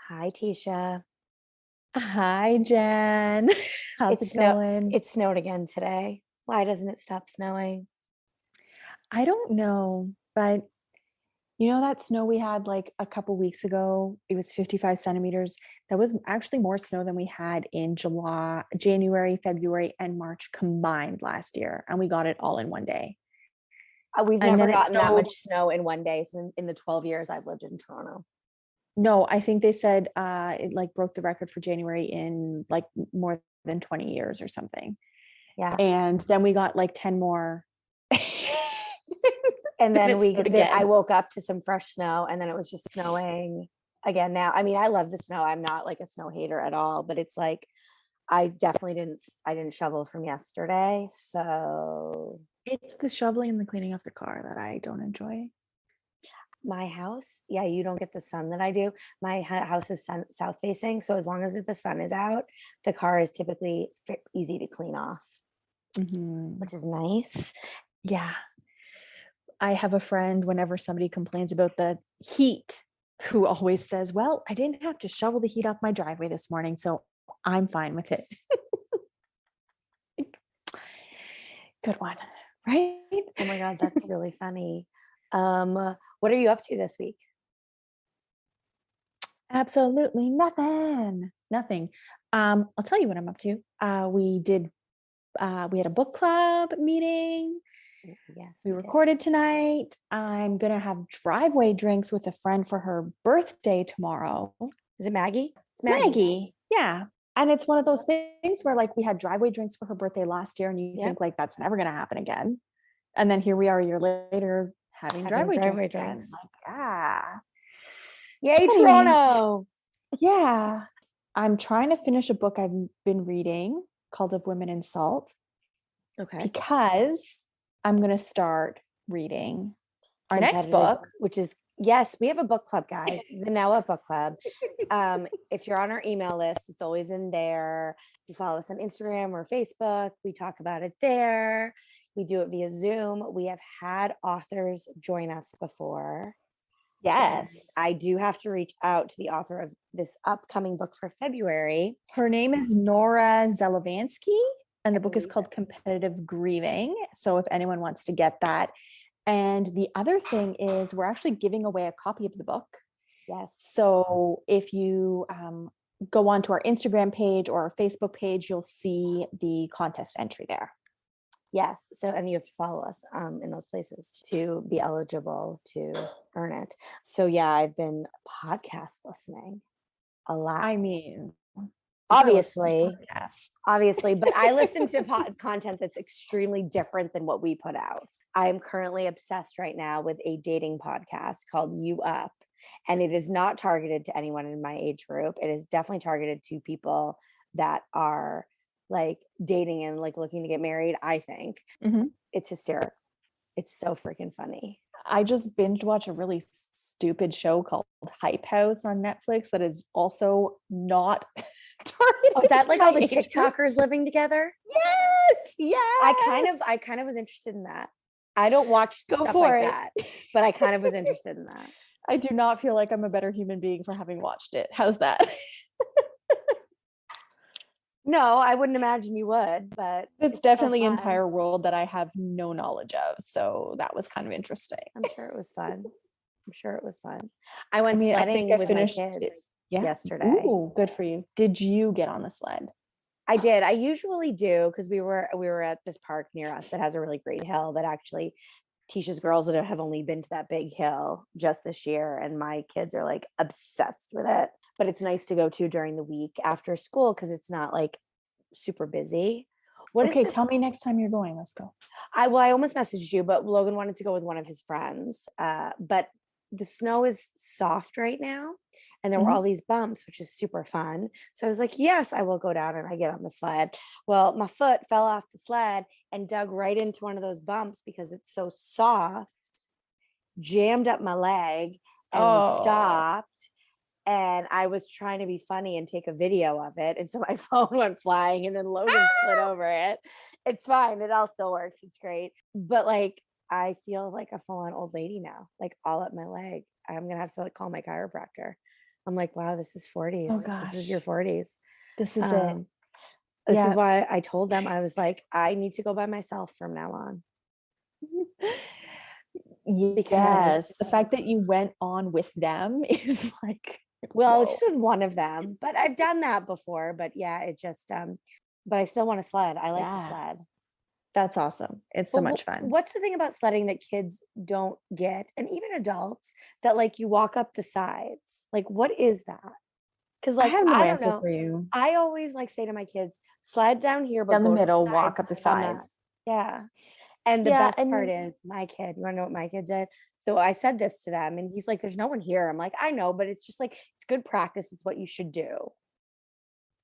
Hi, Tesha. Hi, Jen. How's it going? It snowed again today. Why doesn't it stop snowing? I don't know, but you know that snow we had like a couple weeks ago? It was 55 centimeters. That was actually more snow than we had in July, January, February, and March combined last year. And we got it all in one day. We've And never then it gotten that snowed. much snow in one day since in the 12 years I've lived in Toronto. No, I think they said it like broke the record for January in like more than 20 years or something. Yeah. And then we got like 10 more. And Then then it snowed I again. woke up to some fresh snow and then it was just snowing again now. I mean, I love the snow. I'm not like a snow hater at all, but it's like I didn't shovel from yesterday. So It's the shoveling and the cleaning of the car that I don't enjoy. my house, yeah, you don't get the sun that I do. My house is south facing, so as long as the sun is out, the car is typically easy to clean off, Mhm. which is nice. Yeah. I have a friend, whenever somebody complains about the heat, who always says, "Well, I didn't have to shovel the heat off my driveway this morning, so I'm fine with it." Good one, right? Oh my god, that's really funny. What are you up to this week? Absolutely nothing. Nothing. I'll tell you what I'm up to. We had a book club meeting. Yes, We we did. recorded tonight. I'm gonna have driveway drinks with a friend for her birthday tomorrow. Is it Maggie? It's Maggie. Maggie, yeah. And it's one of those things where like we had driveway drinks for her birthday last year, and you Yep. think like that's never gonna happen again. And then here we are a year later having Having driveway drinks driveway again. drinks. Like, ah. Yay, Anyways, Toronto. yeah. I'm trying to finish a book I've been reading called Of Women in Salt Okay. because I'm gonna start reading our next Competitive, book. which is yes, we have a book club, guys. The Now Up Book Club. If you're on our email list, it's always in there. If you follow us on Instagram or Facebook, we talk about it there. We do it via Zoom. We have had authors join us before. Yes. I do have to reach out to the author of this upcoming book for February. Her name is Nora Zelovansky, and I the book is believe called Competitive Grieving. So if anyone wants to get that. And the other thing is, we're actually giving away a copy of the book. yes. So if you go onto our Instagram page or our Facebook page, you'll see the contest entry there. Yes. So, and you have to follow us in those places to be eligible to earn it. So, yeah, I've been podcast listening a lot. I mean, you gotta listen to Obviously, podcasts. but I listen to content that's extremely different than what we put out. I am currently obsessed right now with a dating podcast called You Up, and it is not targeted to anyone in my age group. It is definitely targeted to people that are like dating and like looking to get married. I think Mhm. it's hysterical. It's so freaking funny. I just binge watch a really stupid show called Hype House on Netflix that is also not Oh, is targeted that to like all my the age group. TikTokers living together? Yes, yes. I kind of was interested in that. I don't watch Go stuff for like it. that, but I kind of was interested in that. I do not feel like I'm a better human being for having watched it. How's that? No, I wouldn't imagine you would, but It's it's so definitely an fun. entire world that I have no knowledge of. So that was kind of interesting. I'm sure it was fun. I'm sure it was fun. I I went mean, I think sledding I with my finished it. kids Yeah. yesterday. Ooh, good for you. Did you get on the sled? I did. I usually do because we were at this park near us that has a really great hill that actually Tisha's girls that have only been to that big hill just this year, and my kids are like obsessed with it. But it's nice to go to during the week after school because it's not like super busy. What is Okay, this? tell me next time you're going. Let's go. I almost messaged you, but Logan wanted to go with one of his friends. But the snow is soft right now, and there were all Mhm. these bumps, which is super fun. So I was like, yes, I will go down, and I get on the sled. Well, my foot fell off the sled and dug right into one of those bumps because it's so soft, jammed up my leg, and we Oh, stopped. And I was trying to be funny and take a video of it. And so my phone went flying and then Logan slid over it. It's fine. It all still works. It's great. But like, I feel like a full on old lady now, like all up my leg. I'm going to have to like call my chiropractor. I'm like, wow, this is 40s. Oh This is your gosh, 40s. this is it. Um, this is Yeah. why I told them, I was like, I need to go by myself from now on. Because, Yes. The fact that you went on with them is like, well, whoa. just with one of them, but I've done that before. But yeah, it just, but I still want to sled. I like to Yeah. sled. That's awesome. It's so much fun. What's the thing about sledding that kids don't get, and even adults, that like you walk up the sides? Like, what is that? Because I like, have no I don't answer know. for you. I always like say to my kids, sled down here, but Down the go to the middle, sides walk up the on that. sides. Yeah. And the Yeah, best I part mean, is my kid, you want to know what my kid did? So I said this to them and he's like, there's no one here. I'm like, I know, but it's just like, it's good practice. It's what you should do.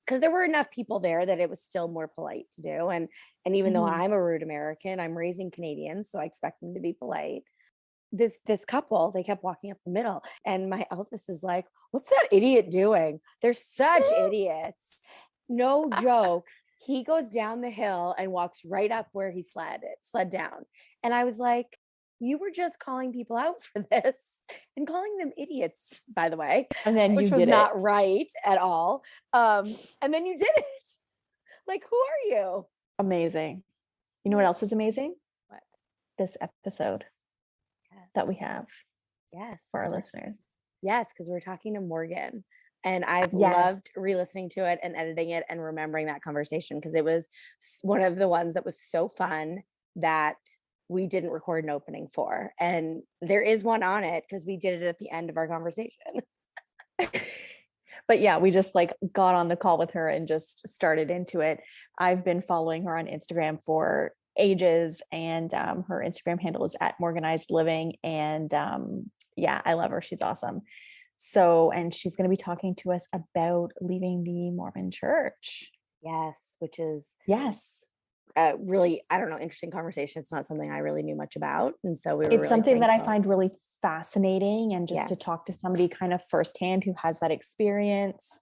Because there were enough people there that it was still more polite to do. And even though I'm a rude American, I'm raising Canadians, so I expect them to be polite. This couple, they kept walking up the middle, and my eldest is like, "What's that idiot doing? They're such idiots." No joke. He goes down the hill and walks right up where he sled down. And I was like, "You were just calling people out for this and calling them idiots, by the way, and then you which was did it. not right at all. And then you did it. Like, who are you?" Amazing. You know what else is amazing? What? This episode that we have Yes. for our listeners. Yes, because we're talking to Morgan. And I've Yes. loved re-listening to it and editing it and remembering that conversation, because it was one of the ones that was so fun that we didn't record an opening for. And there is one on it because we did it at the end of our conversation. But yeah, we just like got on the call with her and just started into it. I've been following her on Instagram for ages, and her Instagram handle is @morganizedliving. And yeah, I love her. She's awesome. So, and she's going to be talking to us about leaving the Mormon Church. Yes, which is Yes, really, I don't know, interesting conversation. It's not something I really knew much about. And so we were it's really something that I thankful. find really fascinating, and just to Yes. talk to somebody kind of firsthand who has that experience.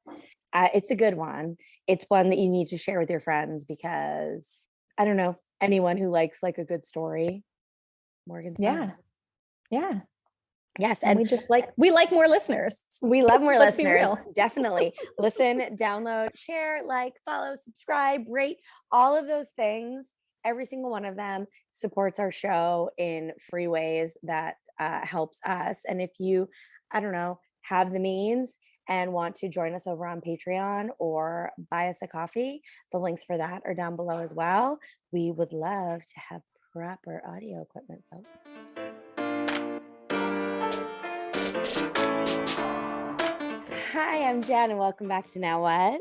It's a good one. It's one that you need to share with your friends, because I don't know, anyone who likes like a good story, Morgan's Yeah. fun. Yeah. Yes. And we like more listeners. We love more Let's be listeners. real. Definitely. Listen, download, share, like, follow, subscribe, rate, all of those things. Every single one of them supports our show in free ways that helps us. And if you, I don't know, have the means and want to join us over on Patreon or buy us a coffee, the links for that are down below as well. We would love to have proper audio equipment, folks. Hi, I'm Jen, and welcome back to Now What?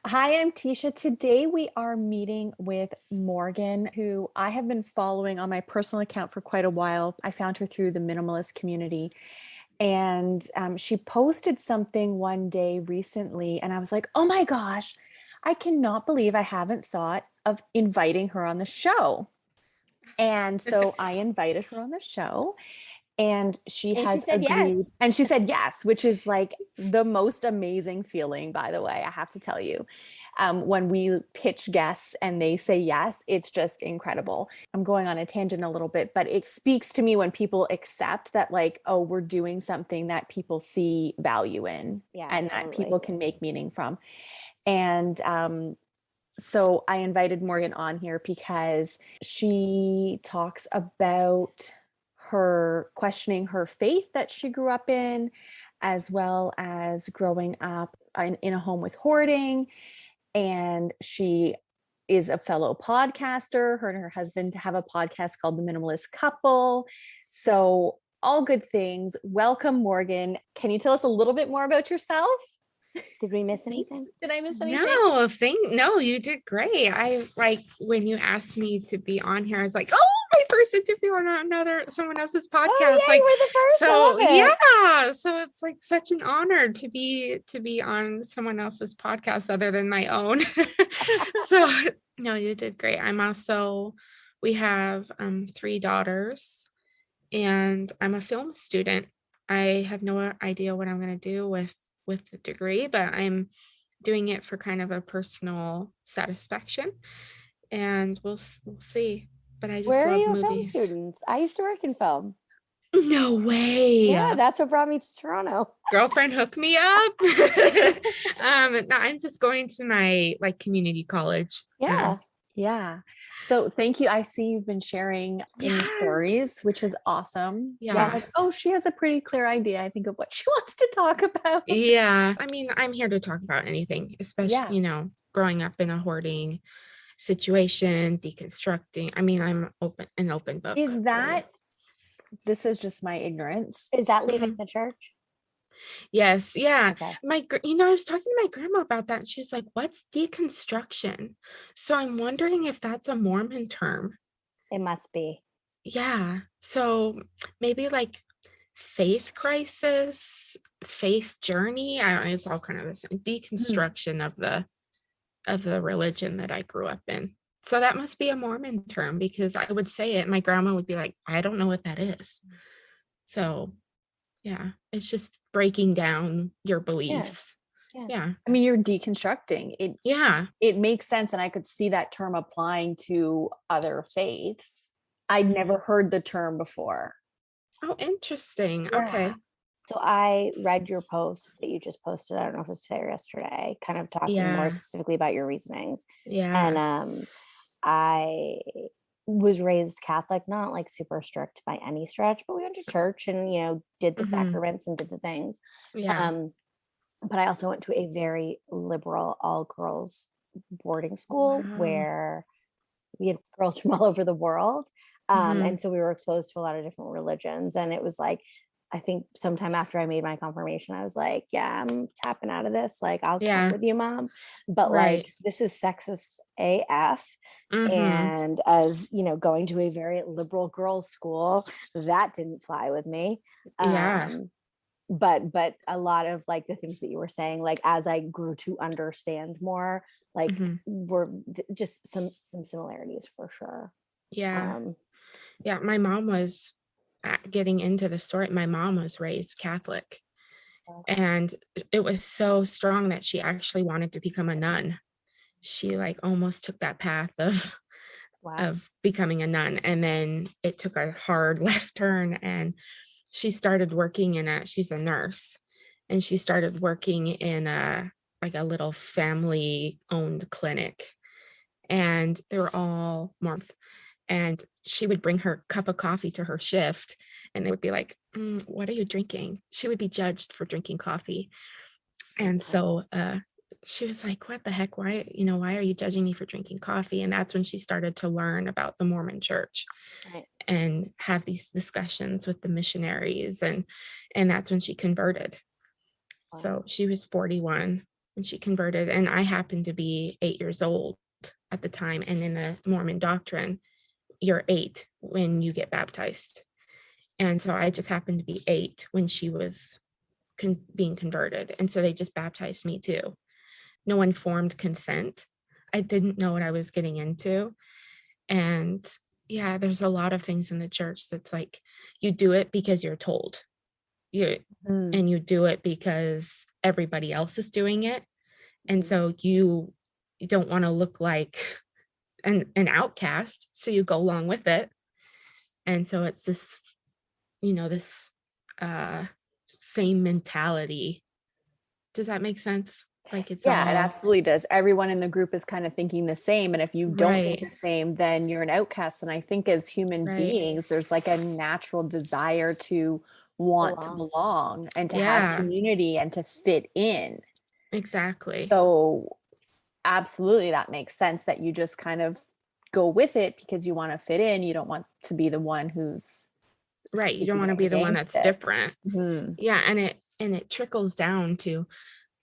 Hi, I'm Tesha. Today we are meeting with Morgan, who I have been following on my personal account for quite a while. I found her through the minimalist community, and she posted something one day recently, and I was like, oh my gosh, I cannot believe I haven't thought of inviting her on the show. And so I invited her on the show, and she has said agreed. yes. And she said yes, which is like the most amazing feeling, by the way, I have to tell you. When we pitch guests and they say yes, it's just incredible. I'm going on a tangent a little bit, but it speaks to me when people accept that, like, oh, we're doing something that people see value in, and that people can make meaning from. And so I invited Morgan on here because she talks about her questioning her faith that she grew up in, as well as growing up in a home with hoarding. And she is a fellow podcaster. Her and her husband have a podcast called The Minimalist Couple. So all good things. Welcome, Morgan. Can you tell us a little bit more about yourself? Did we miss anything? Did I miss anything? No, you did great. I like when you asked me to be on here, I was like, oh, my first interview on someone else's podcast. Oh, yeah, like, you were the first. so yeah, so it's like such an honor to be on someone else's podcast other than my own. So no, you did great. We have 3 daughters, and I'm a film student. I have no idea what I'm going to do with the degree, but I'm doing it for kind of a personal satisfaction, and we'll see. But I just Where love are you movies. film students? I used to work in film. No way. Yeah, that's what brought me to Toronto. Girlfriend, hook me up. No, I'm just going to my like community college. Yeah. Yeah. So thank you. I see you've been sharing in your Yes. stories, which is awesome. So Yeah. I'm like, oh, she has a pretty clear idea, I think, of what she wants to talk about. Yeah. I mean, I'm here to talk about anything, especially, Yeah. you know, growing up in a hoarding situation, deconstructing. I mean, I'm an open book. Is that, this is just my ignorance. Is that leaving Mhm. the church? Yes. Yeah. Okay. You know, I was talking to my grandma about that. And she was like, what's deconstruction? So I'm wondering if that's a Mormon term. It must be. Yeah. So maybe like faith crisis, faith journey. I don't know. It's all kind of the same deconstruction of the religion that I grew up in. So that must be a Mormon term because I would say it. My grandma would be like, I don't know what that is. So yeah, it's just breaking down your beliefs. Yeah. Yeah. I mean, you're deconstructing it. Yeah. It makes sense. And I could see that term applying to other faiths. I'd never heard the term before. Oh, interesting. Yeah. Okay. So I read your post that you just posted. I don't know if it was today or yesterday, kind of talking more Yeah. specifically about your reasonings. Yeah. And I was raised Catholic, not like super strict by any stretch, but we went to church and, you know, did the Mhm. sacraments and did the things. Yeah. But I also went to a very liberal all girls boarding school Wow. where we had girls from all over the world. Mhm. And so we were exposed to a lot of different religions. And it was like, I think sometime after I made my confirmation, I was like, yeah, I'm tapping out of this. Like, I'll Yeah. come with you, Mom. But Right. like, this is sexist AF. Mhm. And as you know, going to a very liberal girls' school, that didn't fly with me. Yeah. But a lot of like the things that you were saying, like as I grew to understand more, like Mhm. were just some similarities for sure. Yeah. Yeah. My mom was getting into the story. My mom was raised Catholic, and it was so strong that she actually wanted to become a nun. She like almost took that path Wow. of becoming a nun, and then it took a hard left turn, and she started working she's a nurse, and she started working in a like a little family owned clinic, and they were all Mormons. And she would bring her cup of coffee to her shift, and they would be like, what are you drinking? She would be judged for drinking coffee. And so she was like, what the heck? Why are you judging me for drinking coffee? And that's when she started to learn about the Mormon Church. Right. And have these discussions with the missionaries. And that's when she converted. Wow. So she was 41 when she converted. And I happened to be 8 years old at the time. And in the Mormon doctrine, you're 8 when you get baptized. And so I just happened to be 8 when she was being converted. And so they just baptized me too. No informed consent. I didn't know what I was getting into. And yeah, there's a lot of things in the church that's like, you do it because you're told. And you do it because everybody else is doing it. And so you don't want to look like an outcast. So you go along with it. And so it's this, this same mentality. Does that make sense? Like it's It all absolutely does. Everyone in the group is kind of thinking the same. And if you don't think right. the same, then you're an outcast. And I think as human Right. beings, there's like a natural desire to want to belong and to have community and to fit in. Exactly. So absolutely, that makes sense that you just kind of go with it because you want to fit in. You don't want to be the one who's right. You don't want to be the one that's different. Yeah. And it trickles down to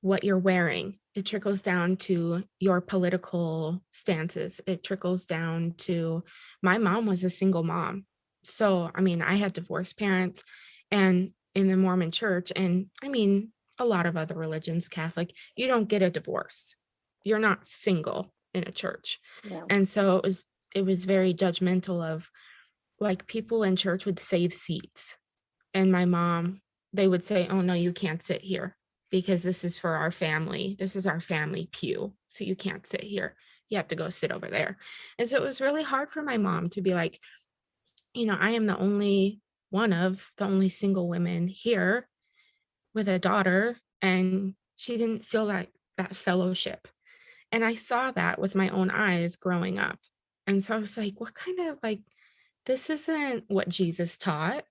what you're wearing. It trickles down to your political stances. It trickles down to, my mom was a single mom. So, I mean, I had divorced parents, and in the Mormon Church, and I mean, a lot of other religions, Catholic, you don't get a divorce. You're not single in a church. Yeah. And so it was very judgmental of, like, people in church would save seats. And my mom, they would say, oh no, you can't sit here because this is for our family. This is our family pew. So you can't sit here. You have to go sit over there. And so it was really hard for my mom to be like, I am the only one of the only single women here with a daughter, and she didn't feel that fellowship. And I saw that with my own eyes growing up. And so I was like, what kind of like, this isn't what Jesus taught.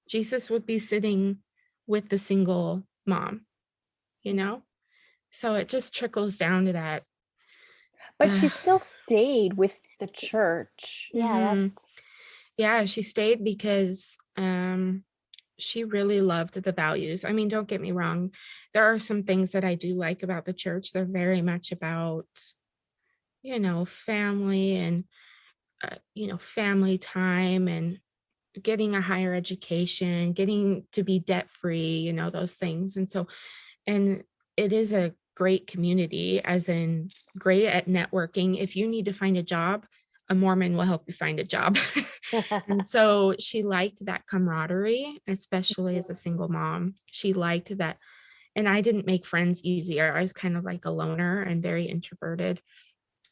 Jesus would be sitting with the single mom, you know? So it just trickles down to that. But she still stayed with the church. Yeah, that's Yeah, she stayed because she really loved the values. I mean, don't get me wrong. There are some things that I do like about the church. They're very much about, family and, family time and getting a higher education, getting to be debt free, those things. And it is a great community, as in great at networking. If you need to find a job, a Mormon will help you find a job. And so she liked that camaraderie, especially as a single mom. She liked that. And I didn't make friends easier. I was kind of like a loner and very introverted.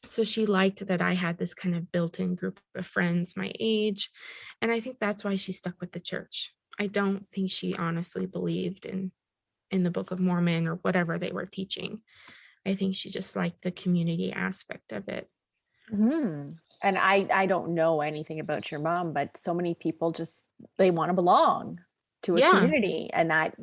So she liked that I had this kind of built-in group of friends my age. And I think that's why she stuck with the church. I don't think she honestly believed in the Book of Mormon or whatever they were teaching. I think she just liked the community aspect of it. Mm-hmm. And I don't know anything about your mom, but so many people they want to belong to a community, and that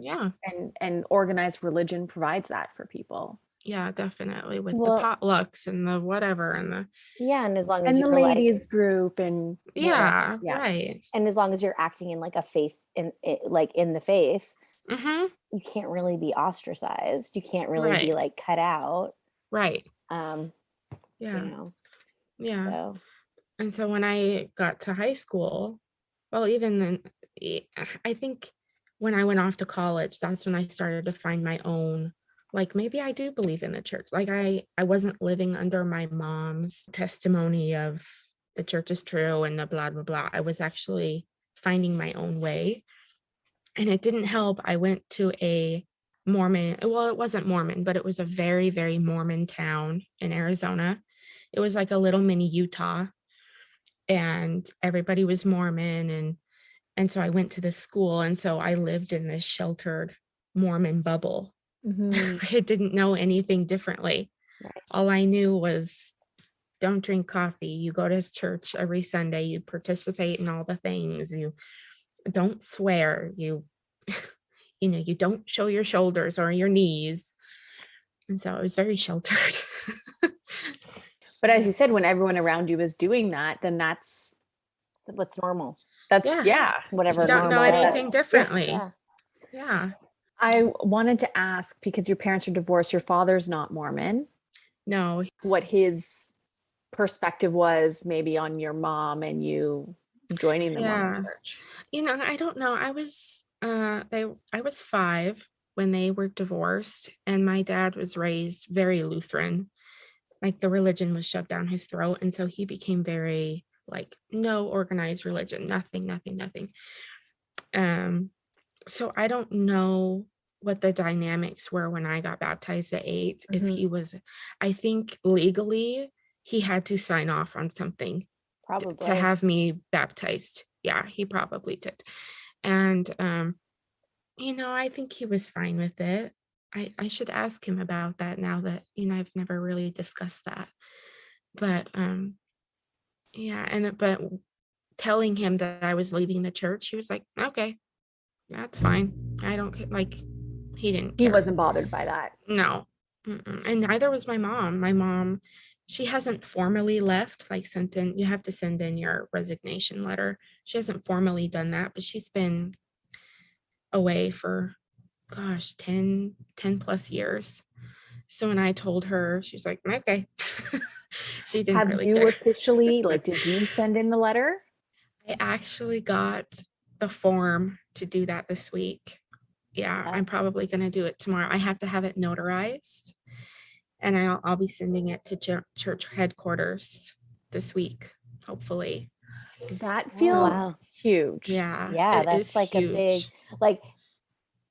and organized religion provides that for people. Yeah, definitely, with the potlucks and the whatever and the and as long as the you're ladies group and right. And as long as you're acting in like a faith in the faith, Mm-hmm. you can't really be ostracized. You can't really be like cut out. Right. So. And so when I got to high school, well, even then, I think when I went off to college, that's when I started to find my own, like, maybe I do believe in the church. Like I wasn't living under my mom's testimony of the church is true and the blah, blah, blah. I was actually finding my own way. And it didn't help. I went to a Mormon, well, it wasn't Mormon, but it was a very, very Mormon town in Arizona. It was like a little mini Utah, and everybody was Mormon. And so I went to this school. And so I lived in this sheltered Mormon bubble. Mm-hmm. I didn't know anything differently. Right. All I knew was don't drink coffee. You go to church every Sunday. You participate in all the things. You don't swear. You don't show your shoulders or your knees. And so I was very sheltered. But as you said, when everyone around you is doing that, then that's what's normal. That's whatever. You don't know anything differently. Yeah. I wanted to ask, because your parents are divorced, your father's not Mormon. No. What his perspective was maybe on your mom and you joining the Mormon church. I don't know. I was 5 when they were divorced, and my dad was raised very Lutheran. Like the religion was shoved down his throat. And so he became very like, no organized religion, nothing. So I don't know what the dynamics were when I got baptized at 8. Mm-hmm. If he was, I think legally he had to sign off on something to have me baptized. Yeah, he probably did. And, I think he was fine with it. I should ask him about that now that, I've never really discussed that. But, but telling him that I was leaving the church, he was like, okay, that's fine. I don't like, he didn't care. He wasn't bothered by that. No. Mm-mm. And neither was my mom. My mom, she hasn't formally left, like you have to send in your resignation letter. She hasn't formally done that, but she's been away for 10 plus years. So when I told her, she's like, okay. She didn't Have really you care. officially, did you send in the letter? I actually got the form to do that this week. Yeah, I'm probably going to do it tomorrow. I have to have it notarized, and I'll be sending it to church headquarters this week, hopefully. That feels huge. Yeah, that's like huge. A big, like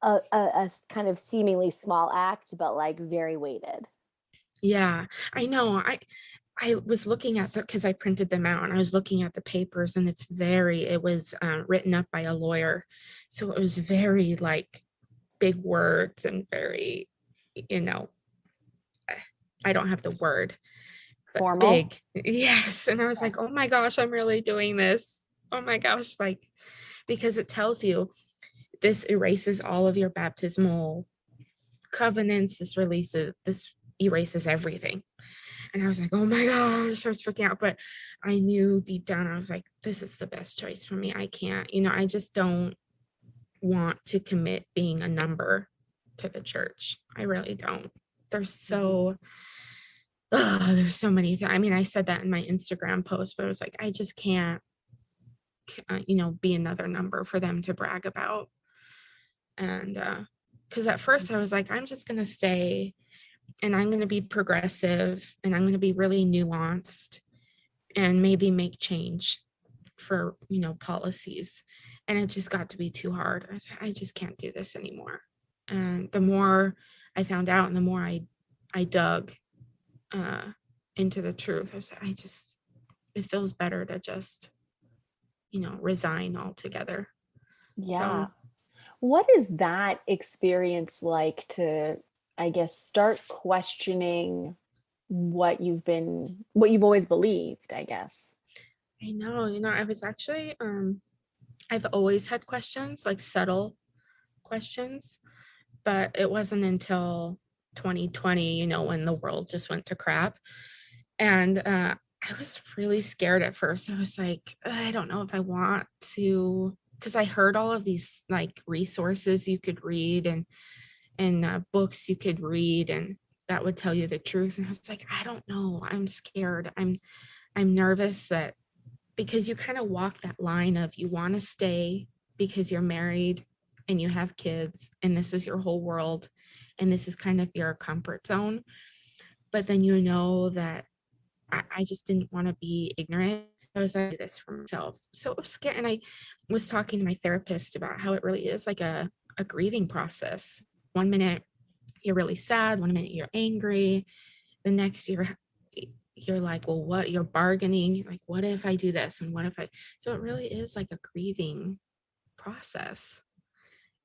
a kind of seemingly small act, but like very weighted. Yeah, I know. I was looking at because I printed them out, and I was looking at the papers, and it was written up by a lawyer. So it was very like big words and very, I don't have the word, but Formal. big. Yes. And I was like, oh my gosh, I'm really doing this. Oh my gosh. Like, because it tells you this erases all of your baptismal covenants. This erases everything. And I was like, oh my gosh, I was freaking out. But I knew deep down, I was like, this is the best choice for me. I can't, I just don't want to commit being a number to the church. I really don't. There's so many things. I mean, I said that in my Instagram post, but I was like, I just can't, be another number for them to brag about. And because at first I was like, I'm just going to stay and I'm going to be progressive and I'm going to be really nuanced and maybe make change for, policies. And it just got to be too hard. I was like, I just can't do this anymore. And the more I found out and the more I dug into the truth, I was like, it feels better to just, resign altogether. Yeah. So, what is that experience like to, I guess, start questioning what you've always believed, I guess? I know, I was actually, I've always had questions, like subtle questions, but it wasn't until 2020, when the world just went to crap. And I was really scared at first. I was like, I don't know if I want to, because I heard all of these like resources you could read and books you could read, and that would tell you the truth. And I was like, I don't know. I'm scared. I'm nervous that, because you kind of walk that line of you want to stay because you're married and you have kids and this is your whole world and this is kind of your comfort zone. But then that I just didn't want to be ignorant. I was like, this for myself. So it was scary. And I was talking to my therapist about how it really is like a grieving process. 1 minute you're really sad, 1 minute you're angry, the next you're like, well, what, you're bargaining, you're like, what if I do this and what if I, so it really is like a grieving process.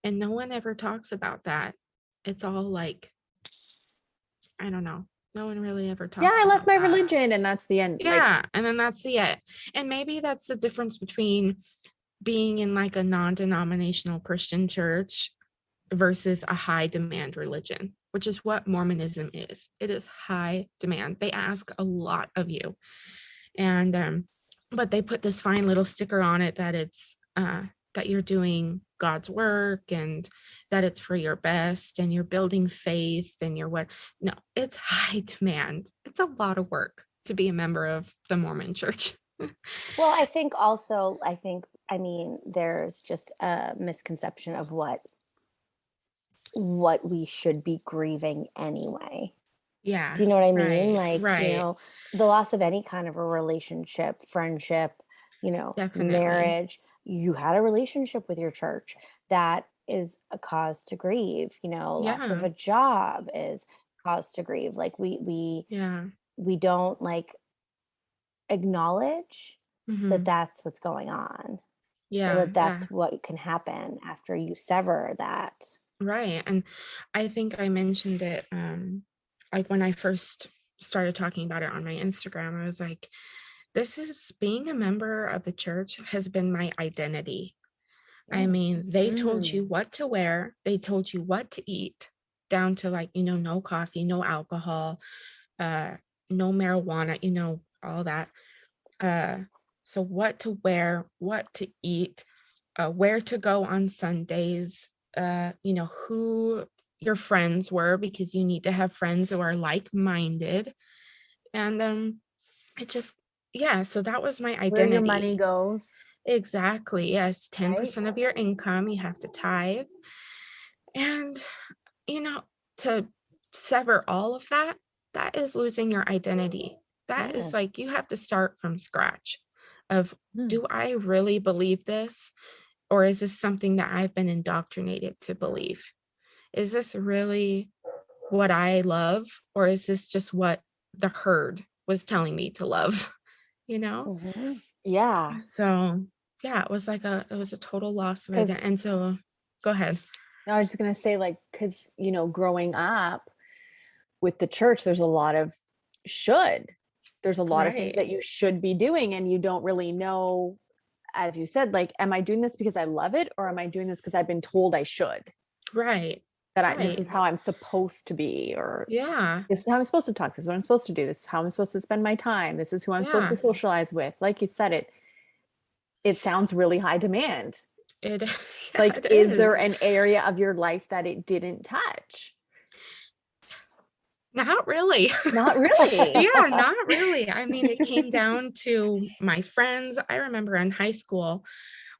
And no one ever talks about that. It's all like, I don't know. No one really ever talks I left my about that. religion and that's the end. Yeah. And then that's the it. And maybe that's the difference between being in like a non-denominational Christian church versus a high demand religion, which is what Mormonism is. It is high demand. They ask a lot of you. And but they put this fine little sticker on it that it's that you're doing God's work and that it's for your best and you're building faith and you're what. No, it's high demand. It's a lot of work to be a member of the Mormon Church. Well, I mean, there's just a misconception of what we should be grieving anyway. Yeah. Do you know what I mean? Right, Like, right. The loss of any kind of a relationship, friendship, Definitely. marriage. You had a relationship with your church. That is a cause to grieve. Loss of a job is cause to grieve. Like we don't like acknowledge that that's what's going on. Yeah. That's what can happen after you sever that. Right. And I think I mentioned it like when I first started talking about it on my Instagram. I was like, this is being a member of the church has been my identity. I mean, they told you what to wear, they told you what to eat, down to like, no coffee, no alcohol, no marijuana, all that. So what to wear, what to eat, where to go on Sundays, who your friends were, because you need to have friends who are like-minded. And it just, so that was my identity. Where your money goes. Exactly. Yes. 10% Right? of your income, you have to tithe. And, to sever all of that, that is losing your identity. That is like, you have to start from scratch of, do I really believe this? Or is this something that I've been indoctrinated to believe? Is this really what I love? Or is this just what the herd was telling me to love, you know? Mhm. Yeah. So yeah, it was a total loss of 'Cause identity. And so go ahead. I was just gonna say, like, because growing up with the church, there's a lot of should. There's a lot of things Right. that you should be doing, and you don't really know, as you said, like, am I doing this because I love it, or am I doing this because I've been told I should? Right. That this Right. is how I'm supposed to be, or Yeah. this is how I'm supposed to talk. This is what I'm supposed to do. This is how I'm supposed to spend my time. This is who I'm supposed to Yeah. socialize with. Like you said, it sounds really high demand. It yeah, Like, it is there is. an area of your life that it didn't touch? Not really. Not really. Yeah, not really. I mean, it came down to my friends. I remember in high school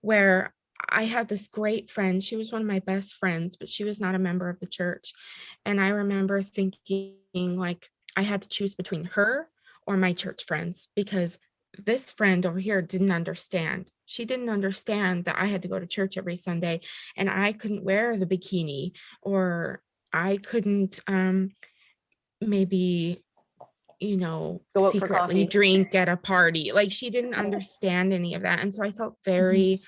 where I had this great friend. She was one of my best friends, but she was not a member of the church. And I remember thinking like I had to choose between her or my church friends because this friend over here didn't understand. She didn't understand that I had to go to church every Sunday and I couldn't wear the bikini, or I couldn't maybe Go out for secretly coffee. drink at a party. Like she didn't understand any of that. And so I felt very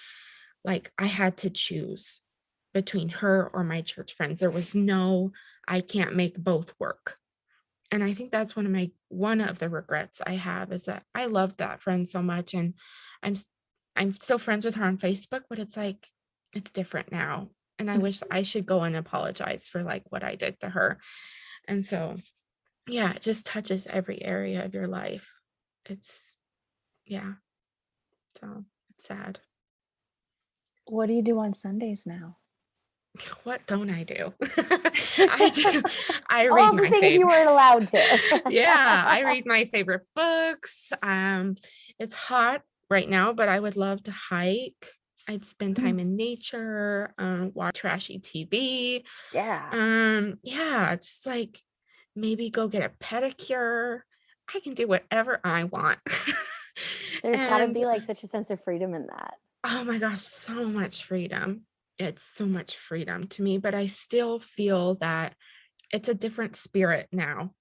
like I had to choose between her or my church friends. There was no, I can't make both work. And I think that's one of the regrets I have, is that I loved that friend so much, and I'm s- I'm still friends with her on Facebook, but it's like it's different now. And I wish I should go and apologize for like what I did to her. And so yeah, it just touches every area of your life. It's yeah, so it's sad. What do you do on Sundays now? What don't I do? I do. I read All the my things you favorite. weren't allowed to. Yeah, I read my favorite books. It's hot right now, but I would love to hike. I'd spend time in nature, watch trashy TV. Yeah. Yeah, just like maybe go get a pedicure. I can do whatever I want. There's got to And be like such a sense of freedom in that. oh my gosh, so much freedom. It's so much freedom to me, but I still feel that it's a different spirit now.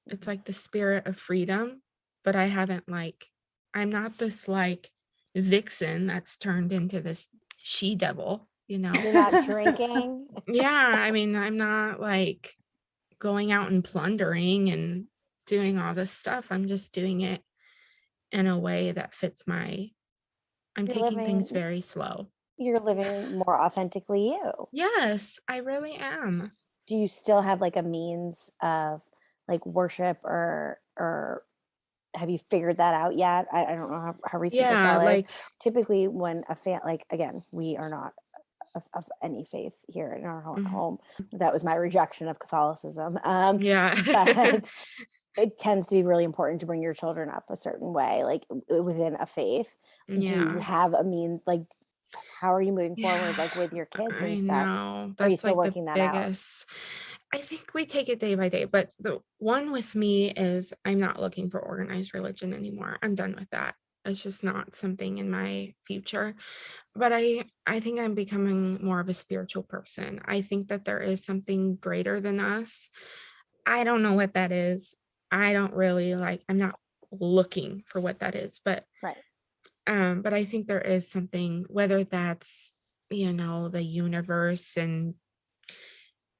It's like the spirit of freedom, but I'm not this like vixen that's turned into this she devil, you know? You're not drinking. Yeah, I mean, I'm not like going out and plundering and doing all this stuff. I'm just doing it in a way that I'm You're taking things living. very slow. You're living more authentically you. Yes, I really am. Do you still have like a means of like worship, or have you figured that out yet? I don't know how recent this Yeah, all is. like, Typically when a fan, like, again, we are not of any faith here in our mhm, home. That was my rejection of Catholicism. yeah. But it tends to be really important to bring your children up a certain way, like within a faith. Do you Yeah. have a mean, like, how are you moving forward, Yeah, like with your kids I and stuff? know. Or are you That's still like the working that out? biggest. I think we take it day by day, but the one with me is I'm not looking for organized religion anymore. I'm done with that. It's just not something in my future. But I think I'm becoming more of a spiritual person. I think that there is something greater than us. I don't know what that is. I don't really like, I'm not looking for what that is, Right. but I think there is something, whether that's, the universe and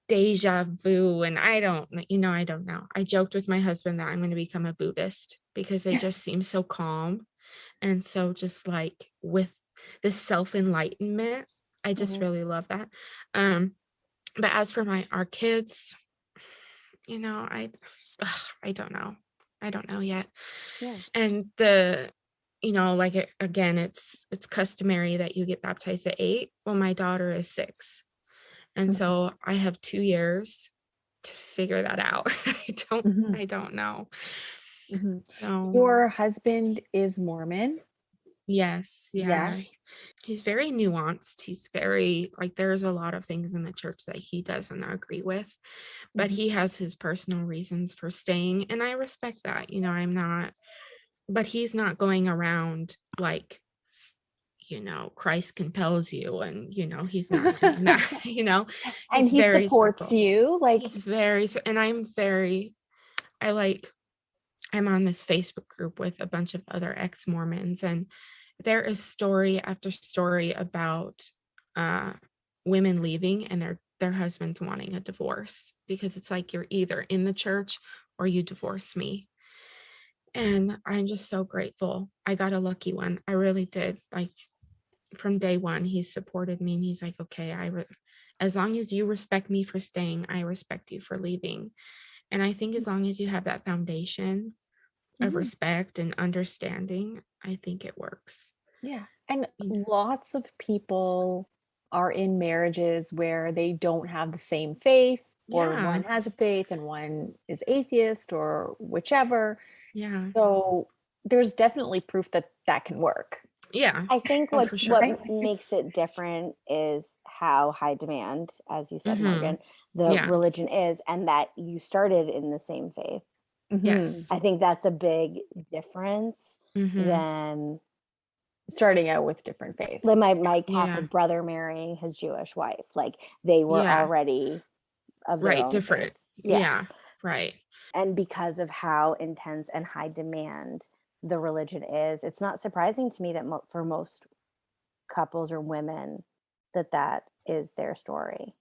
deja vu, and I don't know. I joked with my husband that I'm going to become a Buddhist because they just seem so calm and so just like with this self-enlightenment. I just Hmm. really love that. Um, but as for our kids, I I don't know. I don't know yet. Yeah. And again, it's customary that you get baptized at 8. Well, my daughter is 6. And Mhm. so I have 2 years to figure that out. I don't Mhm. I don't know. Mhm. So, Your husband is Mormon? yes, yeah. Yes. He's very nuanced. He's very like there's a lot of things in the church that he doesn't agree with, but Mhm. he has his personal reasons for staying, and I respect that. I'm not, but he's not going around like, Christ compels you, and he's not doing that. And He's he very supports respectful. you, like. He's very, and I'm very, I like, I'm on this Facebook group with a bunch of other ex-Mormons, and there is story after story about women leaving and their husbands wanting a divorce, because it's like, you're either in the church or you divorce me. And I'm just so grateful. I got a lucky one. I really did. Like, from day one, he supported me, and he's like, okay, as long as you respect me for staying, I respect you for leaving. And I think as long as you have that foundation of respect and understanding, I think it works. Yeah. And lots of people are in marriages where they don't have the same faith, or one has a faith and one is atheist, or whichever. Yeah. So there's definitely proof that that can work. Yeah. I think Oh, what for sure. what makes it different is how high demand, as you said, Morgan, the religion is, and that you started in the same faith. Yes. I think that's a big difference than starting out with different faiths. Like my Catholic brother marrying his Jewish wife. Like, they were already of their own different. faiths. Right. And because of how intense and high demand the religion is, it's not surprising to me that for most couples or women that is their story.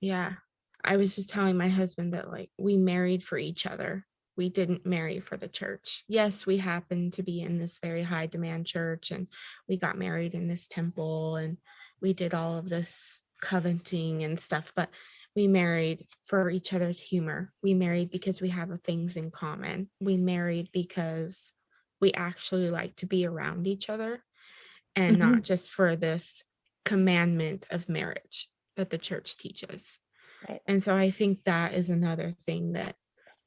Yeah. I was just telling my husband that, like, we married for each other. We didn't marry for the church. Yes, we happened to be in this very high demand church, and we got married in this temple, and we did all of this covenanting and stuff, but we married for each other's humor. We married because we have things in common. We married because we actually like to be around each other, and not just for this commandment of marriage that the church teaches. Right. And so I think that is another thing that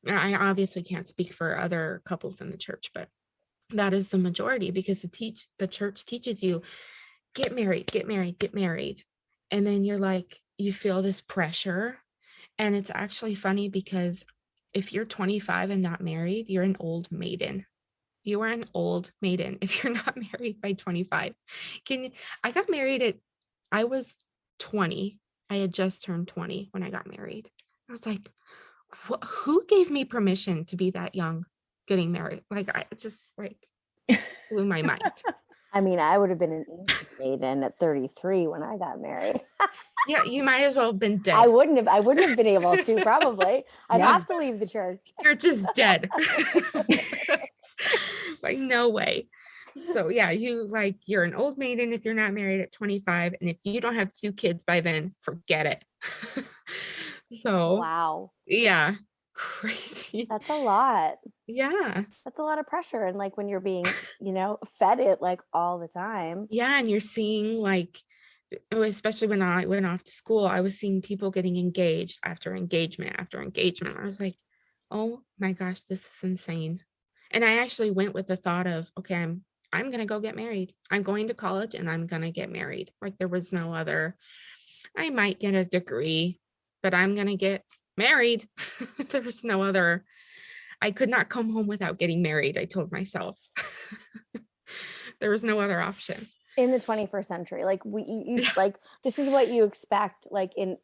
I obviously can't speak for other couples in the church, but that is the majority, because the church teaches you, get married, get married, get married. And then you're like, you feel this pressure. And it's actually funny, because if you're 25 and not married, you're an old maiden. You are an old maiden if you're not married by 25. I got married I was 20. I had just turned 20 when I got married. I was like, who gave me permission to be that young getting married? Like, I just blew my mind. I mean, I would have been an ancient maiden at 33 when I got married. Yeah, you might as well have been dead. I wouldn't have been able to, probably. I'd have to leave the church. You're just dead. Like, no way. So yeah, you're an old maiden if you're not married at 25, and if you don't have 2 kids by then, forget it. So wow. Yeah, crazy. That's a lot. Yeah. That's a lot of pressure. And like, when you're being, fed it like all the time. Yeah. And you're seeing, especially when I went off to school, I was seeing people getting engaged after engagement after engagement. I was like, oh my gosh, this is insane. And I actually went with the thought of, okay, I'm going to go get married. I'm going to college and I'm going to get married. Like, there was no other, I might get a degree, but I'm going to get married. There was no other, I could not come home without getting married, I told myself. There was no other option. In the 21st century, like like, this is what you expect, like, in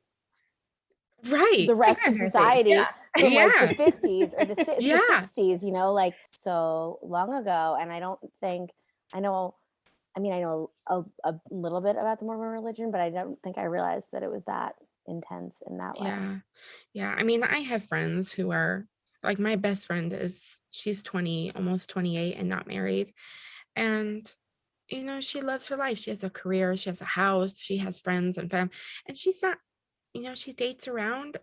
the rest of society from like the 50s or the 60s, like, so long ago. And I know a little bit about the Mormon religion, but I don't think I realized that it was that intense in that way. Yeah. I mean, I have friends who are like, my best friend she's 20, almost 28, and not married. And she loves her life. She has a career, she has a house, she has friends and family, and she's not, she dates around,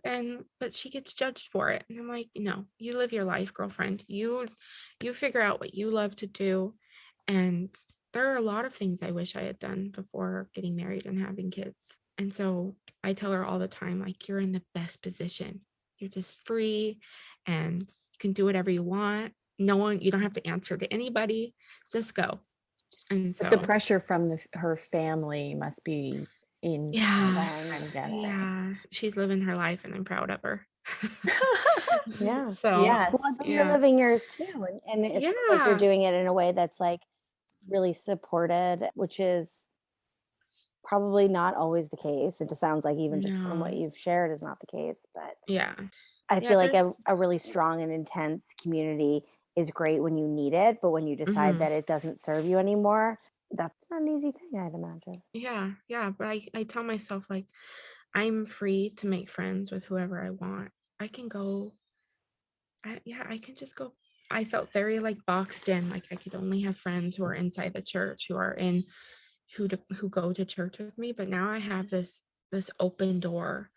but she gets judged for it. And I'm like, no, you live your life, girlfriend. You figure out what you love to do. And there are a lot of things I wish I had done before getting married and having kids. And so I tell her all the time, like, you're in the best position. You're just free and you can do whatever you want. You don't have to answer to anybody. Just go. And so the pressure from her family must be yeah, she's living her life and I'm proud of her. Yeah. So yes. Well, you're living yours too, and it's like you're doing it in a way that's like really supported, which is probably not always the case. It just sounds like, even just from what you've shared, is not the case. But I feel like a really strong and intense community is great when you need it, but when you decide that it doesn't serve you anymore, that's not an easy thing, I'd imagine. Yeah, but I tell myself, like, I'm free to make friends with whoever I want. I can go, I can just go. I felt very like boxed in, like I could only have friends who are inside the church, who go to church with me. But now I have this open door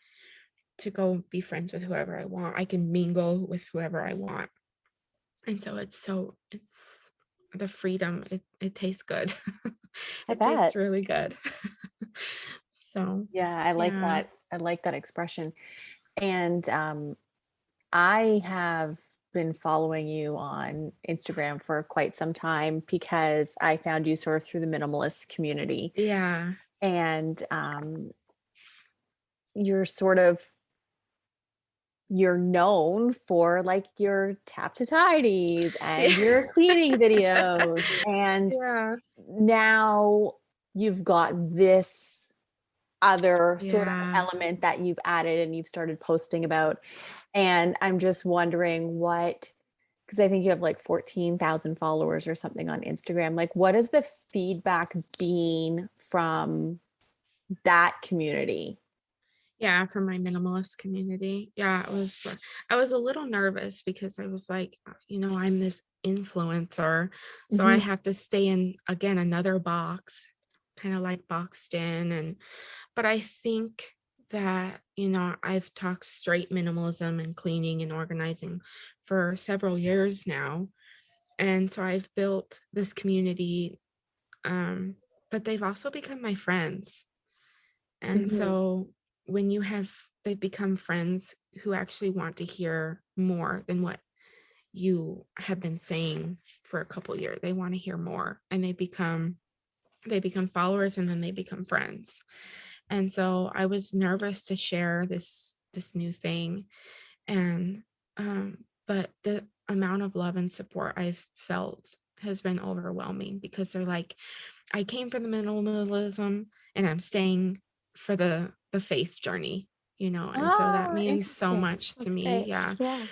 to go be friends with whoever I want. I can mingle with whoever I want. And so it's the freedom. It tastes good. I It tastes bet. really good. So Yeah, I like yeah. that. I like that expression. And I have been following you on Instagram for quite some time because I found you sort of through the minimalist community. Yeah. And you're sort of, you're known for like your tap to tidies and your cleaning videos. And Yeah. now you've got this other sort of Yeah. element that you've added and you've started posting about. And I'm just wondering because I think you have like 14,000 followers or something on Instagram. Like, what has the feedback been from that community? Yeah, from my minimalist community. Yeah, I was a little nervous because I was like, I'm this influencer, so I have to stay in again another box, kind of like boxed in. But I think that, I've talked straight minimalism and cleaning and organizing for several years now. And so I've built this community, but they've also become my friends. And so when they become friends who actually want to hear more than what you have been saying for a couple years, they want to hear more, and they become followers, and then they become friends. And so I was nervous to share this new thing, and but the amount of love and support I've felt has been overwhelming, because they're like, I came for the minimalism and I'm staying for the faith journey, and so that Ah, means so interesting. much to That's me. great. Yeah. Yeah.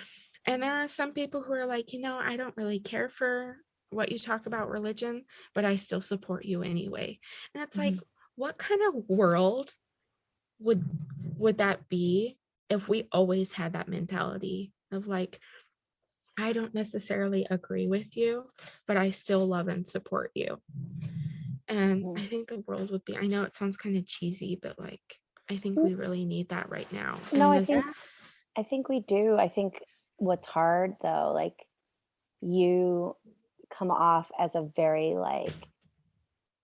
And there are some people who are like, I don't really care for what you talk about religion, but I still support you anyway. And it's like, what kind of world would that be if we always had that mentality of like, I don't necessarily agree with you, but I still love and support you. And I think the world would be, I know it sounds kind of cheesy, but like, I think we really need that right now. No, And I think we do. I think what's hard though, like you come off as a very like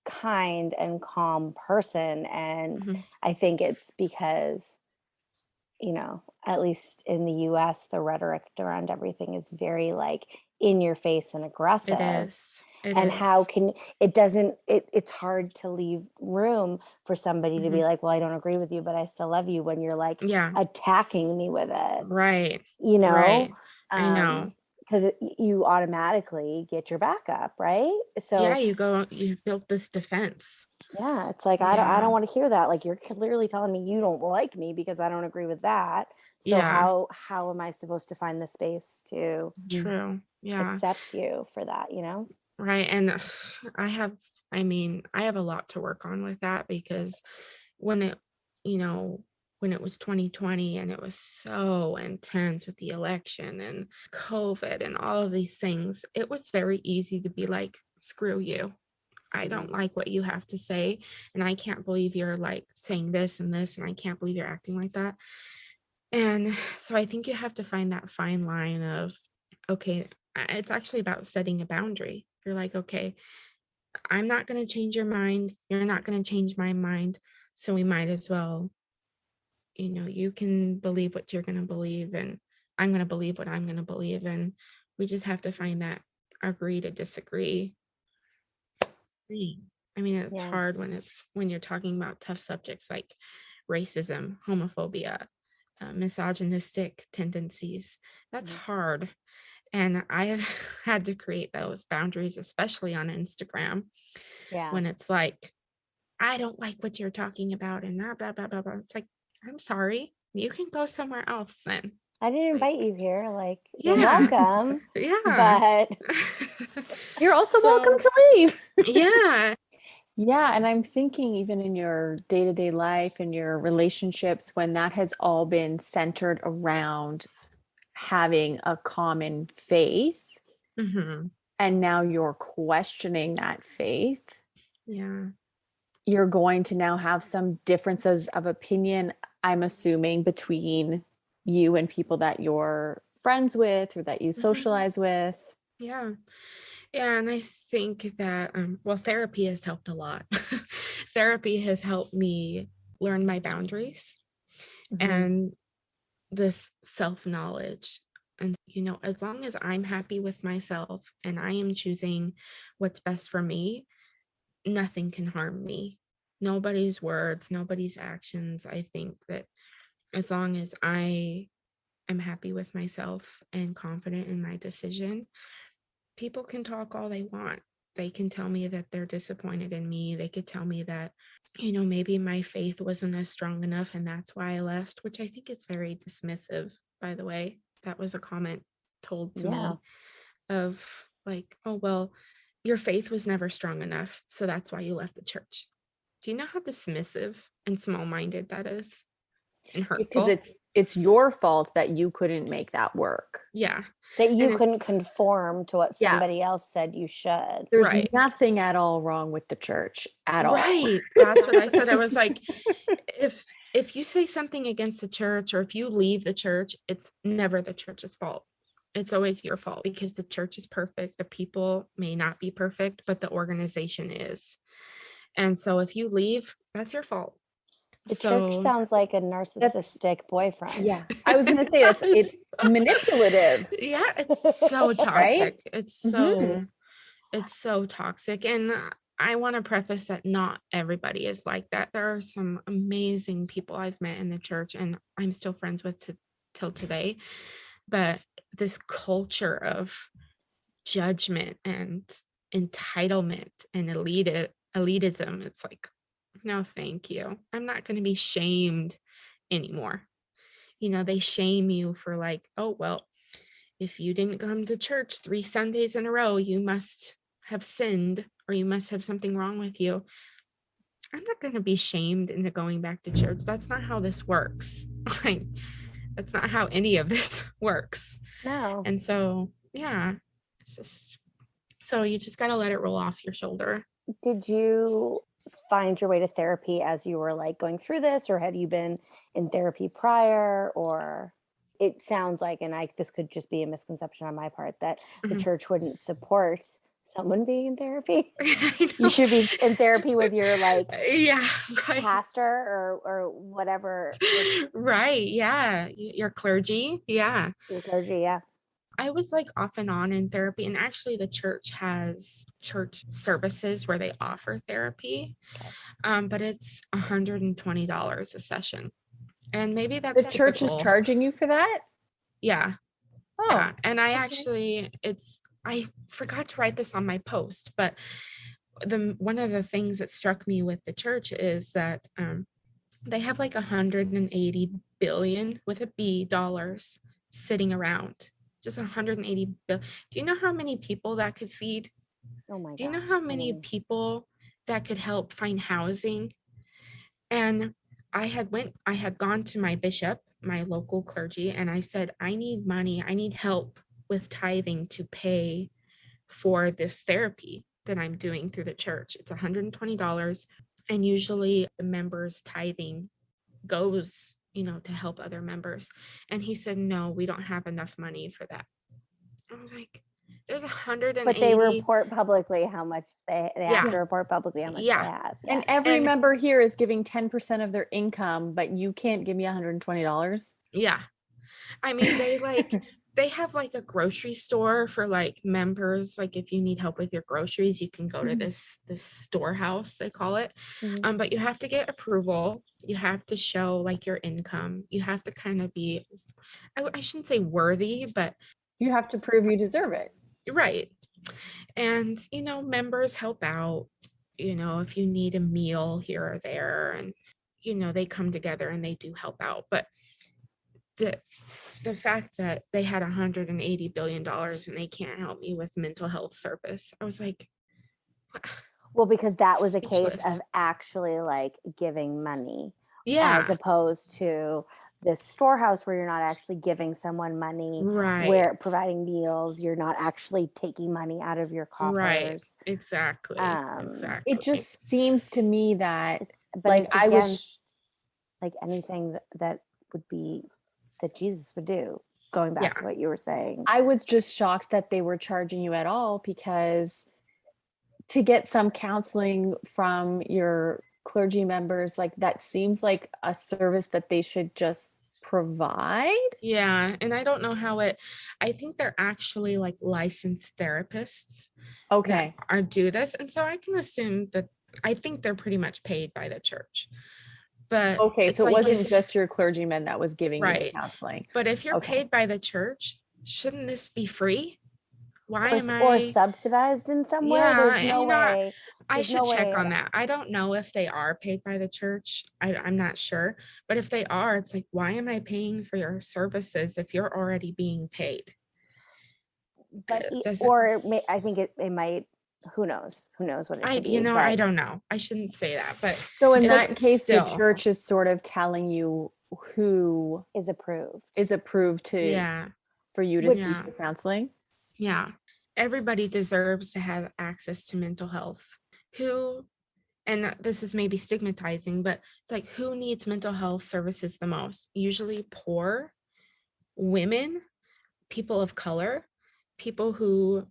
kind and calm person, and Mhm. I think it's because at least in the US, the rhetoric around everything is very like in your face and It aggressive. is. It And how is. can it's hard to leave room for somebody to be Mhm. like, well, I don't agree with you, but I still love you, when you're like Yeah. attacking me with it, Right. you know? Right. I know. Because you automatically get your back up, right? Yeah, So you built this defense. yeah, it's like I don't Yeah. want to hear that. Like, you're clearly telling me you don't like me because I don't agree with that. So Yeah. how am I supposed to find the space to True. Yeah. accept you for that, Right. And I have, I have a lot to work on with that, because when it, you know, when it was 2020 and it was so intense with the election and COVID and all of these things, it was very easy to be like, screw you. I don't like what you have to say. And I can't believe you're like saying this and this. And I can't believe you're acting like that. And so I think you have to find that fine line of, okay, it's actually about setting a boundary. You're like, okay, I'm not going to change your mind. You're not going to change my mind. So we might as well, you can believe what you're going to believe, and I'm going to believe what I'm going to believe. And we just have to find that agree to disagree thing. It's Yeah. hard when you're talking about tough subjects like racism, homophobia, misogynistic tendencies. That's hard. And I have had to create those boundaries, especially on Instagram, Yeah. when it's like, I don't like what you're talking about and blah, blah, blah, blah, blah. It's like, I'm sorry. You can go somewhere else then. I didn't invite you here. Like, you're Yeah. welcome, Yeah. but You're also welcome So, to leave. yeah. Yeah. And I'm thinking even in your day-to-day life and your relationships, when that has all been centered around having a common faith, Hmm. and now you're questioning that faith, Yeah. you're going to now have some differences of opinion, I'm assuming, between you and people that you're friends with or that you socialize with. Yeah. Yeah. And I think that, well, therapy has helped a lot. Therapy has helped me learn my boundaries and this self-knowledge. And, as long as I'm happy with myself and I am choosing what's best for me, nothing can harm me. Nobody's words, nobody's actions. I think that as long as I am happy with myself and confident in my decision, people can talk all they want. They can tell me that they're disappointed in me. They could tell me that, maybe my faith wasn't as strong enough and that's why I left, which I think is very dismissive, by the way. That was a comment told to Yeah. me of like, oh, well, your faith was never strong enough, so that's why you left the church. Do you know how dismissive and small-minded that is and Because hurtful? it's your fault that you couldn't make that work. Yeah. that you And couldn't it's conform to what Yeah. somebody else said you should. There's right. nothing at all wrong with the church at all. Right. That's what I said. I was like, if you say something against the church or if you leave the church, it's never the church's fault. It's always your fault because the church is perfect. The people may not be perfect, but the organization is. And so if you leave, that's your fault. The church So sounds like a narcissistic boyfriend. Yeah. I was going to say it's manipulative. yeah, it's so toxic. It's Mhm. so toxic. And I want to preface that not everybody is like that. There are some amazing people I've met in the church and I'm still friends with till today. But this culture of judgment and entitlement and elitism, it's like, no, thank you. I'm not going to be shamed anymore. They shame you for like, oh, well, if you didn't come to church 3 Sundays in a row, you must have sinned or you must have something wrong with you. I'm not going to be shamed into going back to church. That's not how this works. Like, that's not how any of this works. No. And so, yeah, it's just, so you just got to let it roll off your shoulder. Did you find your way to therapy as you were like going through this, or had you been in therapy prior? Or it sounds like, and this could just be a misconception on my part, that the church wouldn't support someone being in therapy. You should be in therapy with your like yeah, right. pastor or whatever. Right. Yeah. Your clergy. Yeah. Your clergy, yeah. I was like off and on in therapy, and actually the church has church services where they offer therapy. Okay. But it's $120 a session. And maybe The that's church is typical. charging you for that? Yeah. Oh. Yeah. And I okay. actually, I forgot to write this on my post, but one of the things that struck me with the church is that they have like 180 billion with a B dollars sitting around. Just 180 billion. Do you know how many people that could feed? Oh my God. Do you know how many people that could help find housing? And I had gone to my bishop, my local clergy, and I said, I need money. I need help with tithing to pay for this therapy that I'm doing through the church. It's $120. And usually the members' tithing goes, to help other members. And he said, no, we don't have enough money for that. I was like, there's 180. But they report publicly how much they have to report publicly how much they have. Yeah. And every member here is giving 10% of their income, but you can't give me $120. Yeah. I mean, they have like a grocery store for like members. Like if you need help with your groceries, you can go to this storehouse, they call it. But you have to get approval. You have to show like your income. You have to kind of be, I shouldn't say worthy, but you have to prove you deserve it. Right. And, members help out, if you need a meal here or there, and, they come together and they do help out. But the fact that they had $180 billion and they can't help me with mental health service, I was like, well, because that was a case speechless. of actually like giving money, as Yeah, opposed to this storehouse where you're not actually giving someone money, where right, providing meals, you're not actually taking money out of your right, coffers. exactly, It exactly. just seems to me that But like it's I was against like anything that would be that Jesus would do. Going back Yeah, to what you were saying, I was just shocked that they were charging you at all, because to get some counseling from your clergy members, like that seems like a service that they should just provide. yeah, and I don't know how I think they're actually like licensed therapists that Okay. are do this, and so I can assume that I think they're pretty much paid by the church. But Okay, it's so it like wasn't if just your clergyman that was giving you the right, counseling. but if you're Okay. paid by the church, shouldn't this be free? Why am or I? subsidized in some way. Yeah, There's and no way. I There's should no check way. on that. I don't know if they are paid by the church. I'm not sure. But if they are, it's like, why am I paying for your services if you're already being paid? But Doesn't or it may, I think it might. Who knows? Who knows what it could be? I But don't know. I shouldn't say that, but So in it's that case, the still, church is sort of telling you who is approved. is approved yeah, for you to Which- seek yeah, the counseling. yeah. Everybody deserves to have access to mental health. Who, and this is maybe stigmatizing, but it's like, who needs mental health services the most? Usually poor women, people of color, people who,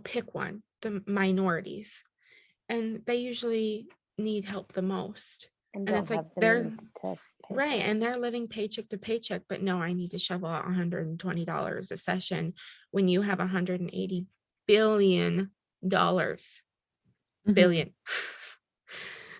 pick one, the minorities, and they usually need help the most. and And don't it's like have the they're means to pay right, for it. and they're living paycheck to paycheck, but no, I need to shovel out $120 a session when you have $180 billion. Mhm. Billion.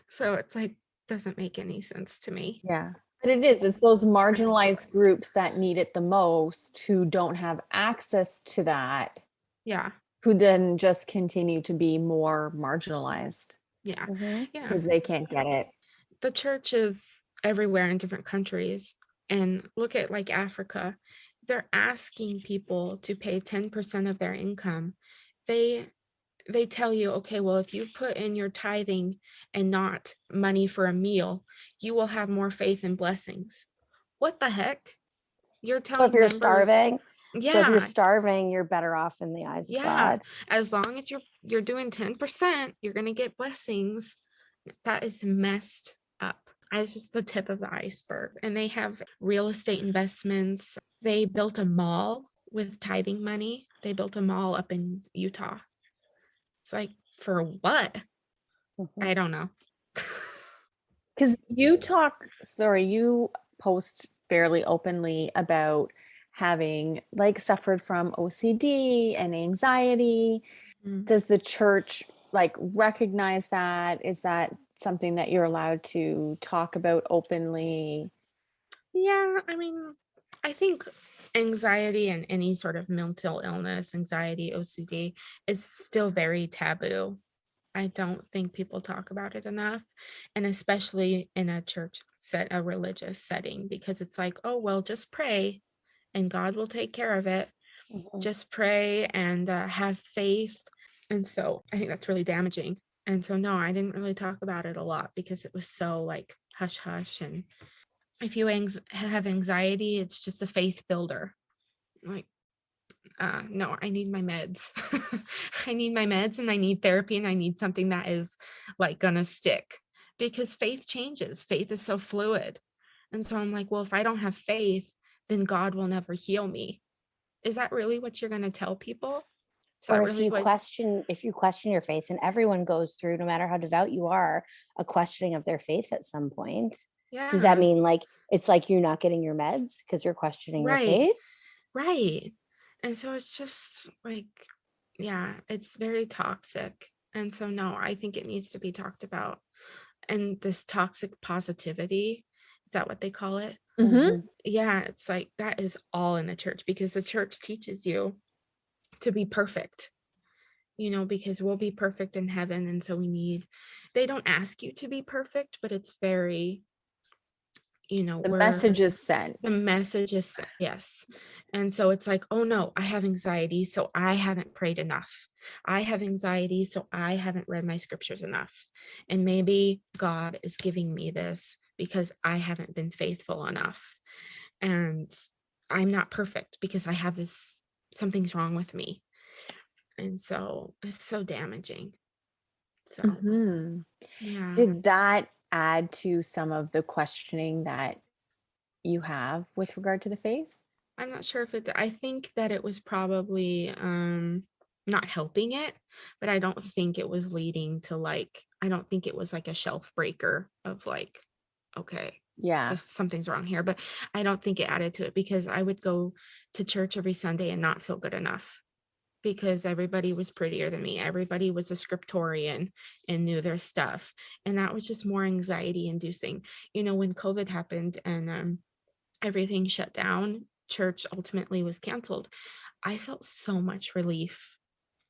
So it's like, doesn't make any sense to me. Yeah. But it's those marginalized groups that need it the most, who don't have access to that, Yeah, who then just continue to be more marginalized yeah, Mhm. yeah. because they can't get it. The church is everywhere in different countries. And look at like Africa, they're asking people to pay 10% of their income. They tell you, okay, well, if you put in your tithing and not money for a meal, you will have more faith and blessings. What the heck? You're So telling if you're members, starving, yeah, you're better off in the eyes of yeah. God. As long as you're doing 10%, you're gonna get blessings. That is messed up. It's just the tip of the iceberg. And they have real estate investments. They built a mall with tithing money. They built a mall up in Utah. It's like, for what? Mhm. I don't know. Because you post fairly openly about having like suffered from OCD and anxiety. Mm. Does the church like recognize that? Is that something that you're allowed to talk about openly? Yeah, I mean, I think anxiety and any sort of mental illness, anxiety, OCD, is still very taboo. I don't think people talk about it enough, and especially in a religious setting, because it's like, oh, well, just pray and God will take care of it. Mhm. Just pray and have faith. And so I think that's really damaging. And so, no, I didn't really talk about it a lot because it was so like hush hush. And if you have anxiety, it's just a faith builder. Like, no, I need my meds. I need my meds and I need therapy and I need something that is like gonna stick, because faith changes. Faith is so fluid. And so I'm like, well, if I don't have faith, then God will never heal me. Is that really what you're going to tell people? Is that Or really what? if you question your faith, and everyone goes through, no matter how devout you are, a questioning of their faith at some point. Yeah. Does that mean like it's like you're not getting your meds because you're questioning your Right. faith? Right. And so it's just like, yeah, it's very toxic. And so, no, I think it needs to be talked about. And this toxic positivity, is that what they call it? Mhm. Yeah, it's like that is all in the church, because the church teaches you to be perfect, because we'll be perfect in heaven. And so they don't ask you to be perfect, but it's very, The message is sent. The message is, yes. And so it's like, oh no, I have anxiety, so I haven't prayed enough. I have anxiety, so I haven't read my scriptures enough. And maybe God is giving me this because I haven't been faithful enough. And I'm not perfect because I have this, something's wrong with me. And so it's so damaging. So, Mhm. yeah. Did that add to some of the questioning that you have with regard to the faith? I'm not sure if I think that it was probably not helping it, but I don't think it was leading to like, I don't think it was like a shelf breaker of like, okay, Yeah. something's wrong here. But I don't think it added to it, because I would go to church every Sunday and not feel good enough because everybody was prettier than me. Everybody was a scriptorian and knew their stuff. And that was just more anxiety inducing. When COVID happened and everything shut down, church ultimately was canceled, I felt so much relief.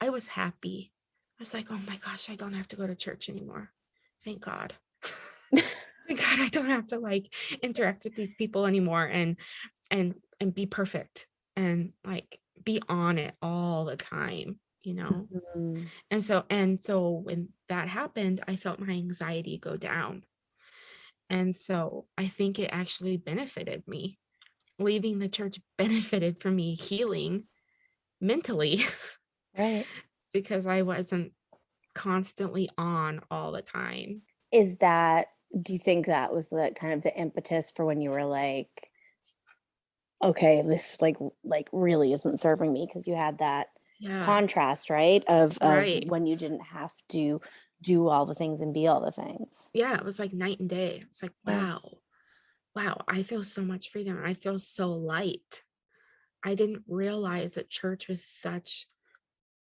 I was happy. I was like, oh my gosh, I don't have to go to church anymore. Thank God. Thank God I don't have to like interact with these people anymore and be perfect and like be on it all the time. Mhm. And so when that happened, I felt my anxiety go down. And so I think it actually benefited me. Leaving the church benefited from me healing mentally. Right. Because I wasn't constantly on all the time. Do you think that was the kind of the impetus for when you were like, okay, this like really isn't serving me, because you had that Yeah. contrast, right? Of Right. when you didn't have to do all the things and be all the things. Yeah, it was like night and day. It's like, Yeah. wow, I feel so much freedom. I feel so light. I didn't realize that church was such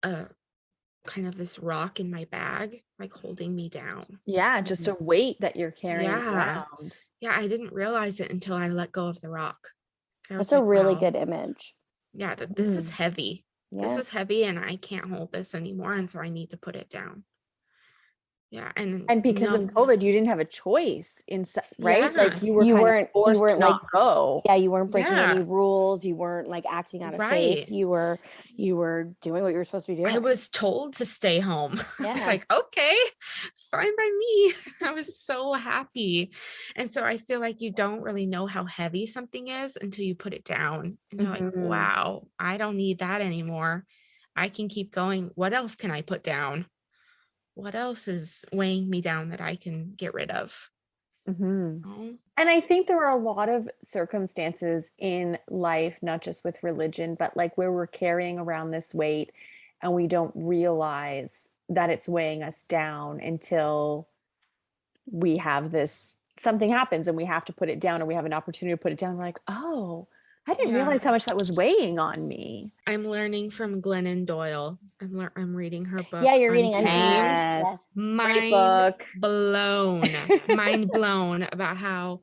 a kind of this rock in my bag, like holding me down. Yeah, just a weight that you're carrying Yeah. around. Yeah, I didn't realize it until I let go of the rock. And I was That's a like, really wow, good image. yeah, this is Mm. heavy. This Yeah. is heavy and I can't hold this anymore. And so I need to put it down. Yeah. And because of COVID, you didn't have a choice right? Yeah. Like you were You kind of weren't forced to not like, go. yeah, you weren't breaking any Yeah. rules. You weren't like acting out of Right. faith. You were doing what you were supposed to be doing. I was told to stay home. I was Yeah. like, okay, fine by me. I was so happy. And so I feel like you don't really know how heavy something is until you put it down. And you're like, Mhm. wow, I don't need that anymore. I can keep going. What else can I put down? What else is weighing me down that I can get rid of? Mhm. Oh, And I think there are a lot of circumstances in life, not just with religion, but like where we're carrying around this weight and we don't realize that it's weighing us down until we have something happens and we have to put it down, or we have an opportunity to put it down. We're like, oh, I didn't yeah. realize how much that was weighing on me. I'm learning from Glennon Doyle. I'm reading her book. Yeah, you're reading Untamed. Untamed. Yes. Great Mind book. blown. Mind blown about how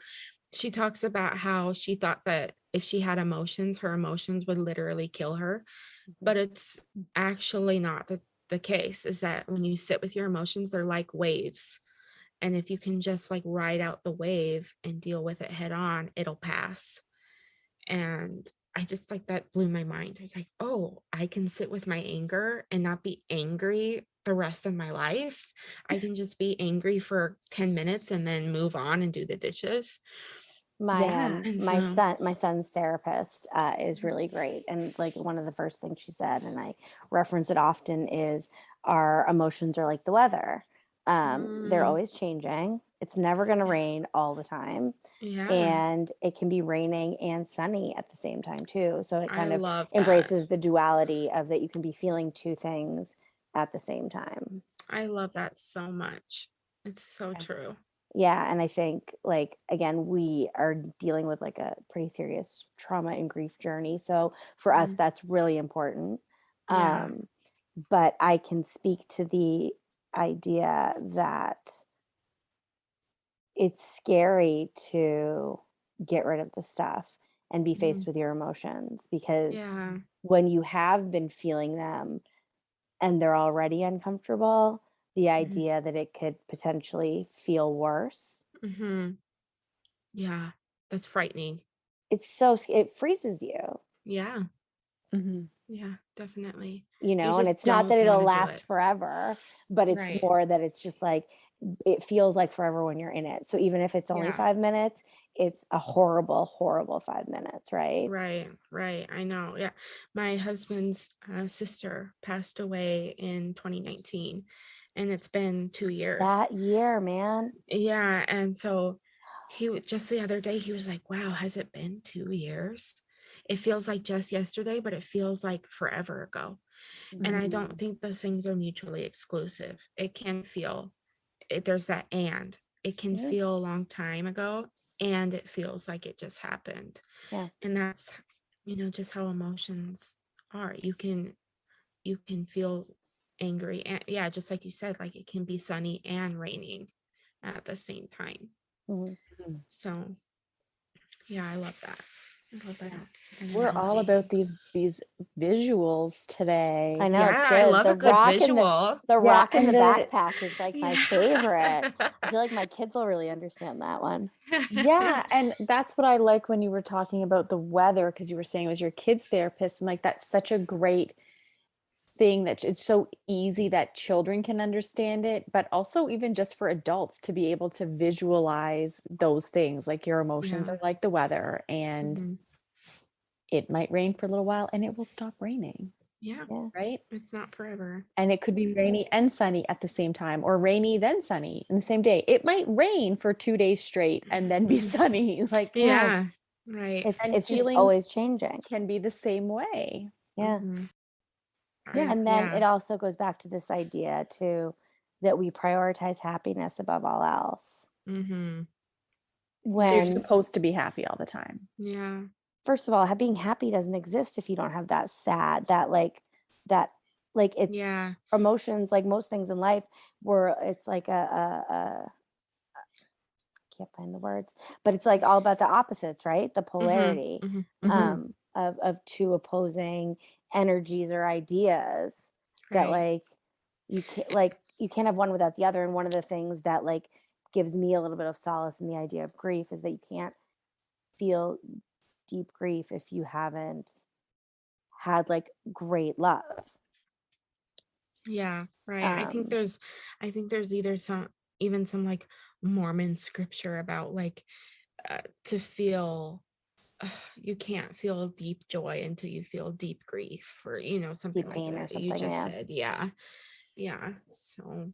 she talks about how she thought that if she had emotions, her emotions would literally kill her. But it's actually not the case. Is that when you sit with your emotions, they're like waves. And if you can just like ride out the wave and deal with it head on, it'll pass. And I just like that blew my mind. I was like, oh, I can sit with my anger and not be angry the rest of my life. I can just be angry for 10 minutes and then move on and do the dishes. My And my so, son's therapist is really great, and like one of the first things she said, and I reference it often, is our emotions are like the weather. They're always changing. It's never going to rain all the time, yeah, and it can be raining and sunny at the same time too. So it I kind of love that. embraces the duality of that you can be feeling two things at the same time. I love that so much. It's so true. Yeah, and I think like again we are dealing with like a pretty serious trauma and grief journey, so for us that's really important. Yeah. But I can speak to the idea that it's scary to get rid of the stuff and be faced with your emotions, because Yeah. when you have been feeling them and they're already uncomfortable, the idea that it could potentially feel worse. Mm-hmm. Yeah. That's frightening. it freezes you. Yeah. Mm-hmm. Yeah, definitely. You know, and just it's not that don't it'll wanna do last it. forever, but it's Right. more that it's just like it feels like forever when you're in it. So even if it's only Yeah. 5 minutes, it's a horrible, horrible 5 minutes, right? Right. I know. Yeah. My husband's sister passed away in 2019, and it's been 2 years. That year, man. Yeah. And so just the other day, he was like, wow, has it been 2 years? It feels like just yesterday, but it feels like forever ago. And I don't think those things are mutually exclusive. It can feel, there's that and. It can Mhm. feel a long time ago, and it feels like it just happened. Yeah. And that's, just how emotions are. You can feel angry, and yeah, just like you said, like it can be sunny and raining at the same time. Mhm. So yeah, I love that. I love that. We're all analogy. about these visuals today. I know, it's Yeah, I good. love The a good rock and visual. the Yeah, rock in and the the- backpack is like my Yeah. favorite. I feel like my kids will really understand that one. Yeah, and that's what I like when you were talking about the weather, because you were saying it was your kid's therapist, and like that's such a great thing that it's so easy that children can understand it, but also even just for adults to be able to visualize those things, like your emotions Yeah. are like the weather, and Mhm. it might rain for a little while and it will stop raining, Yeah, Yeah. right? it's not forever. And it could be rainy and sunny at the same time, or rainy then sunny in the same day. It might rain for 2 days straight and then be sunny. Like, Yeah, right. and It's just feelings always changing. can be the same way. Yeah. Mhm. Yeah. And then Yeah. it also goes back to this idea too that we prioritize happiness above all else. Mhm. So you're When supposed to be happy all the time. Yeah. first of all, being happy doesn't exist if you don't have that sad, that it's Yeah. emotions, like most things in life, where it's like a can't find the words, but it's like all about the opposites, right? The polarity Mhm. of two opposing energies or ideas that Right. you can't have one without the other. And one of the things that like gives me a little bit of solace in the idea of grief is that you can't feel deep grief if you haven't had like great love. Yeah, right. I think there's either even some like Mormon scripture about like to feel you can't feel deep joy until you feel deep grief, or something Deep like pain or that you something, just yeah. said. Yeah, so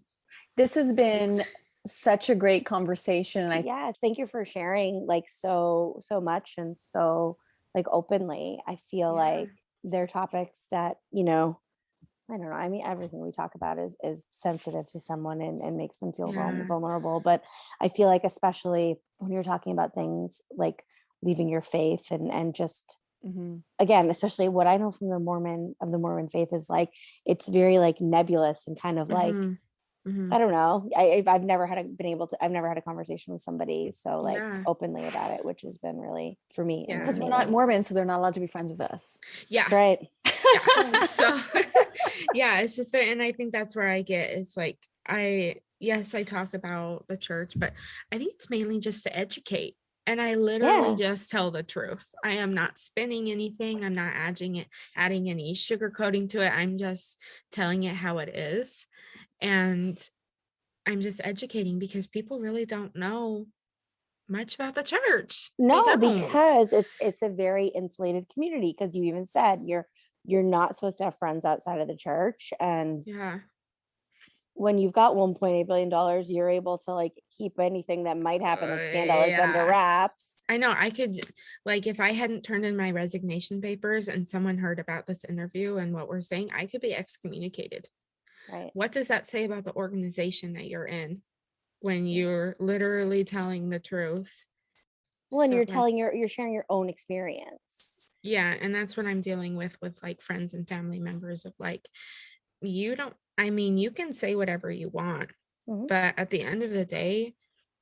This has been such a great conversation. And Yeah, thank you for sharing like so much and so like openly. I feel Yeah. like they're topics that I don't know, I mean everything we talk about is sensitive to someone and makes them feel Yeah. vulnerable, but I feel like especially when you're talking about things like leaving your faith and just again, especially what I know from the Mormon faith is like it's very like nebulous and kind of like Mhm. I don't know. I've never I've never had a conversation with somebody so like Yeah. openly about it, which has been really for me. Yeah. because we're not Mormon, so they're not allowed to be friends with us. Yeah. That's right. Yeah. So yeah, it's just and I think that's where I get is like I talk about the church, but I think it's mainly just to educate. And I literally just tell the truth. I am not spinning anything. I'm not adding any sugarcoating to it. I'm just telling it how it is. And I'm just educating because people really don't know much about the church. They No, don't. because it's a very insulated community because you even said you're not supposed to have friends outside of the church. And Yeah. when you've got $1.8 billion, you're able to like keep anything that might happen that's scandalous under wraps. I know. I could, like, if I hadn't turned in my resignation papers and someone heard about this interview and what we're saying, I could be excommunicated. Right. What does that say about the organization that you're in when you're literally telling the truth? Well, and So, you're sharing your own experience. yeah, and that's what I'm dealing with like friends and family members of like, you can say whatever you want, but at the end of the day,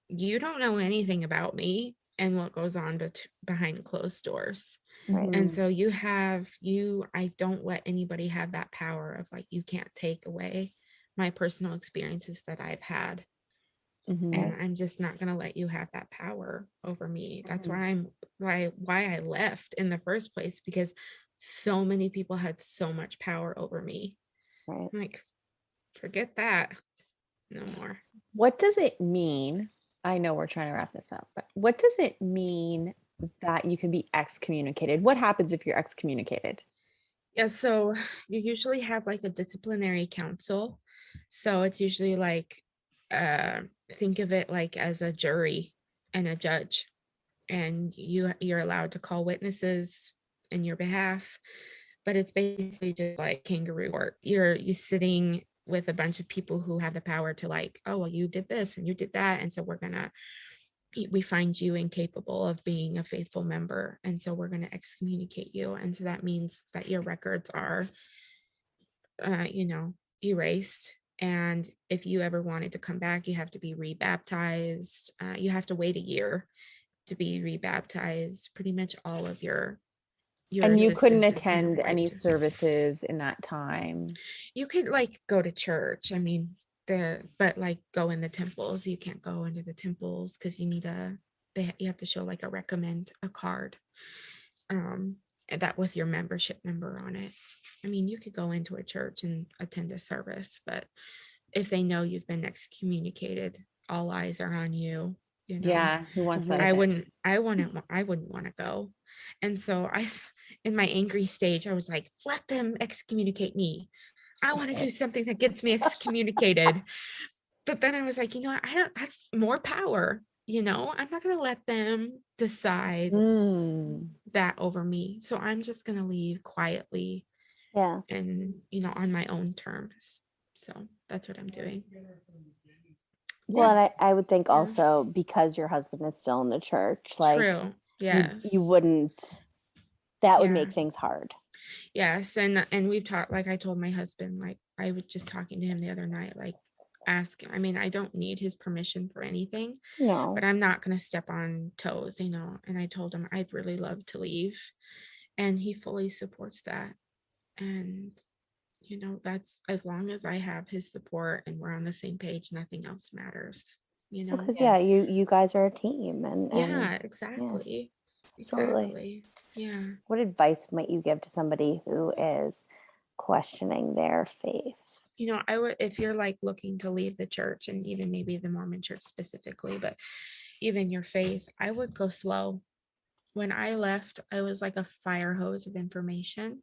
you don't know anything about me and what goes on behind closed doors. Right. And so I don't let anybody have that power of like, you can't take away my personal experiences that I've had. and I'm just not going to let you have that power over me. That's why I left in the first place, because so many people had so much power over me. Right. I'm like, forget that. No more. What does it mean? I know we're trying to wrap this up, but what does it mean that you can be excommunicated? What happens if you're excommunicated? Yeah, so you usually have like a disciplinary council. So it's usually like, think of it like as a jury and a judge, and you're allowed to call witnesses in your behalf, but it's basically just like kangaroo court. You sitting with a bunch of people who have the power to like, oh well, you did this and you did that, and so we find you incapable of being a faithful member, and so we're going to excommunicate you. And so that means that your records are erased, and if you ever wanted to come back, you have to be rebaptized. You have to wait a year to be rebaptized. Pretty much all of your And you couldn't existence is kind of attend any wiped. services in that time. You could like go to church. I mean, but like go in the temples. You can't go into the temples because you have to show like a card, that with your membership number on it. I mean, you could go into a church and attend a service, but if they know you've been excommunicated, all eyes are on you. Yeah, who wants that? I wouldn't want to go. And so in my angry stage, I was like, let them excommunicate me. I want to do something that gets me excommunicated. But then I was like, that's more power. I'm not going to let them decide that over me. So I'm just going to leave quietly. Yeah. And, on my own terms. So that's what I'm doing. Well, and I would think also because your husband is still in the church, like True. Yes. you wouldn't, that would make things hard. Yes. And we've talked, like I told my husband, like I was just talking to him the other night, like asking, I mean, I don't need his permission for anything, but I'm not going to step on toes, and I told him I'd really love to leave, and he fully supports that. And that's, as long as I have his support and we're on the same page, nothing else matters, Because you guys are a team, and exactly. Absolutely. Yeah. What advice might you give to somebody who is questioning their faith? I would, if you're like looking to leave the church, and even maybe the Mormon Church specifically, but even your faith, I would go slow. When I left, I was like a fire hose of information,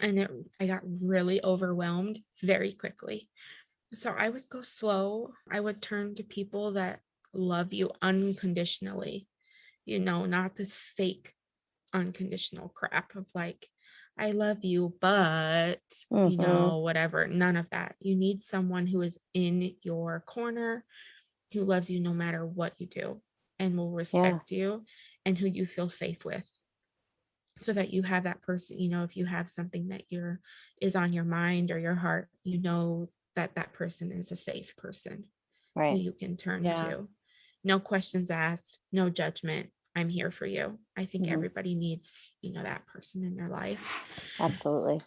and I got really overwhelmed very quickly. So I would go slow. I would turn to people that love you unconditionally, not this fake unconditional crap of like, I love you, but whatever. None of that. You need someone who is in your corner, who loves you no matter what you do, and will respect you, and who you feel safe with. So that you have that person, if you have something that is on your mind or your heart, that person is a safe person, right, who you can turn to. No questions asked, no judgment. I'm here for you. I think everybody needs, that person in their life. Absolutely.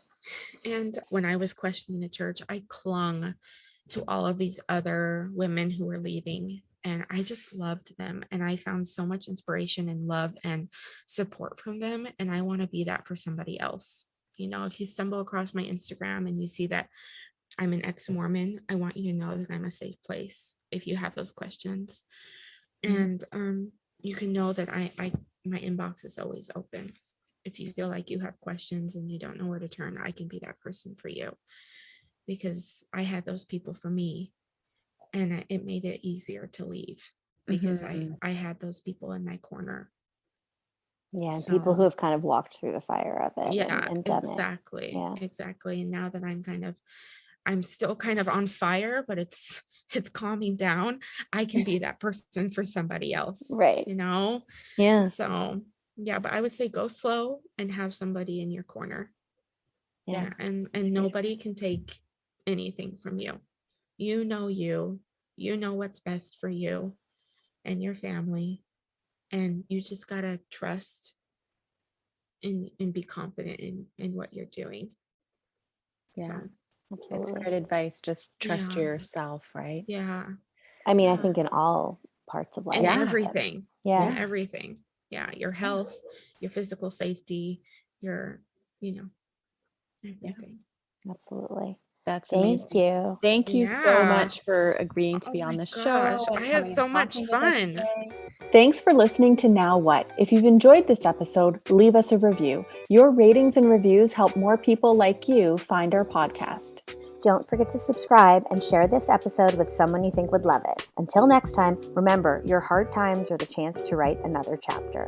And when I was questioning the church, I clung to all of these other women who were leaving, and I just loved them. And I found so much inspiration and love and support from them. And I want to be that for somebody else. If you stumble across my Instagram and you see that I'm an ex-Mormon, I want you to know that I'm a safe place if you have those questions. And you can know that my inbox is always open. If you feel like you have questions and you don't know where to turn, I can be that person for you, because I had those people for me, and it made it easier to leave because I had those people in my corner. Yeah, so, people who have kind of walked through the fire of it. Yeah, and done exactly. it. Yeah, exactly. And now that I'm still kind of on fire, but it's calming down, I can be that person for somebody else. Right. Yeah. So yeah, but I would say go slow and have somebody in your corner. Yeah. And nobody can take anything from you. You know what's best for you and your family. And you just gotta trust and be confident in what you're doing. Yeah. So, It's great advice. Just trust yourself, right? Yeah. I mean, I think in all parts of life. And everything. Yeah. And everything. Yeah. Your health, your physical safety, your, everything. Absolutely. That's Thank amazing. you. Thank you so much for agreeing to be on the show. I had so much fun. Thanks for listening to Now What. If you've enjoyed this episode, leave us a review. Your ratings and reviews help more people like you find our podcast. Don't forget to subscribe and share this episode with someone you think would love it. Until next time, remember, your hard times are the chance to write another chapter.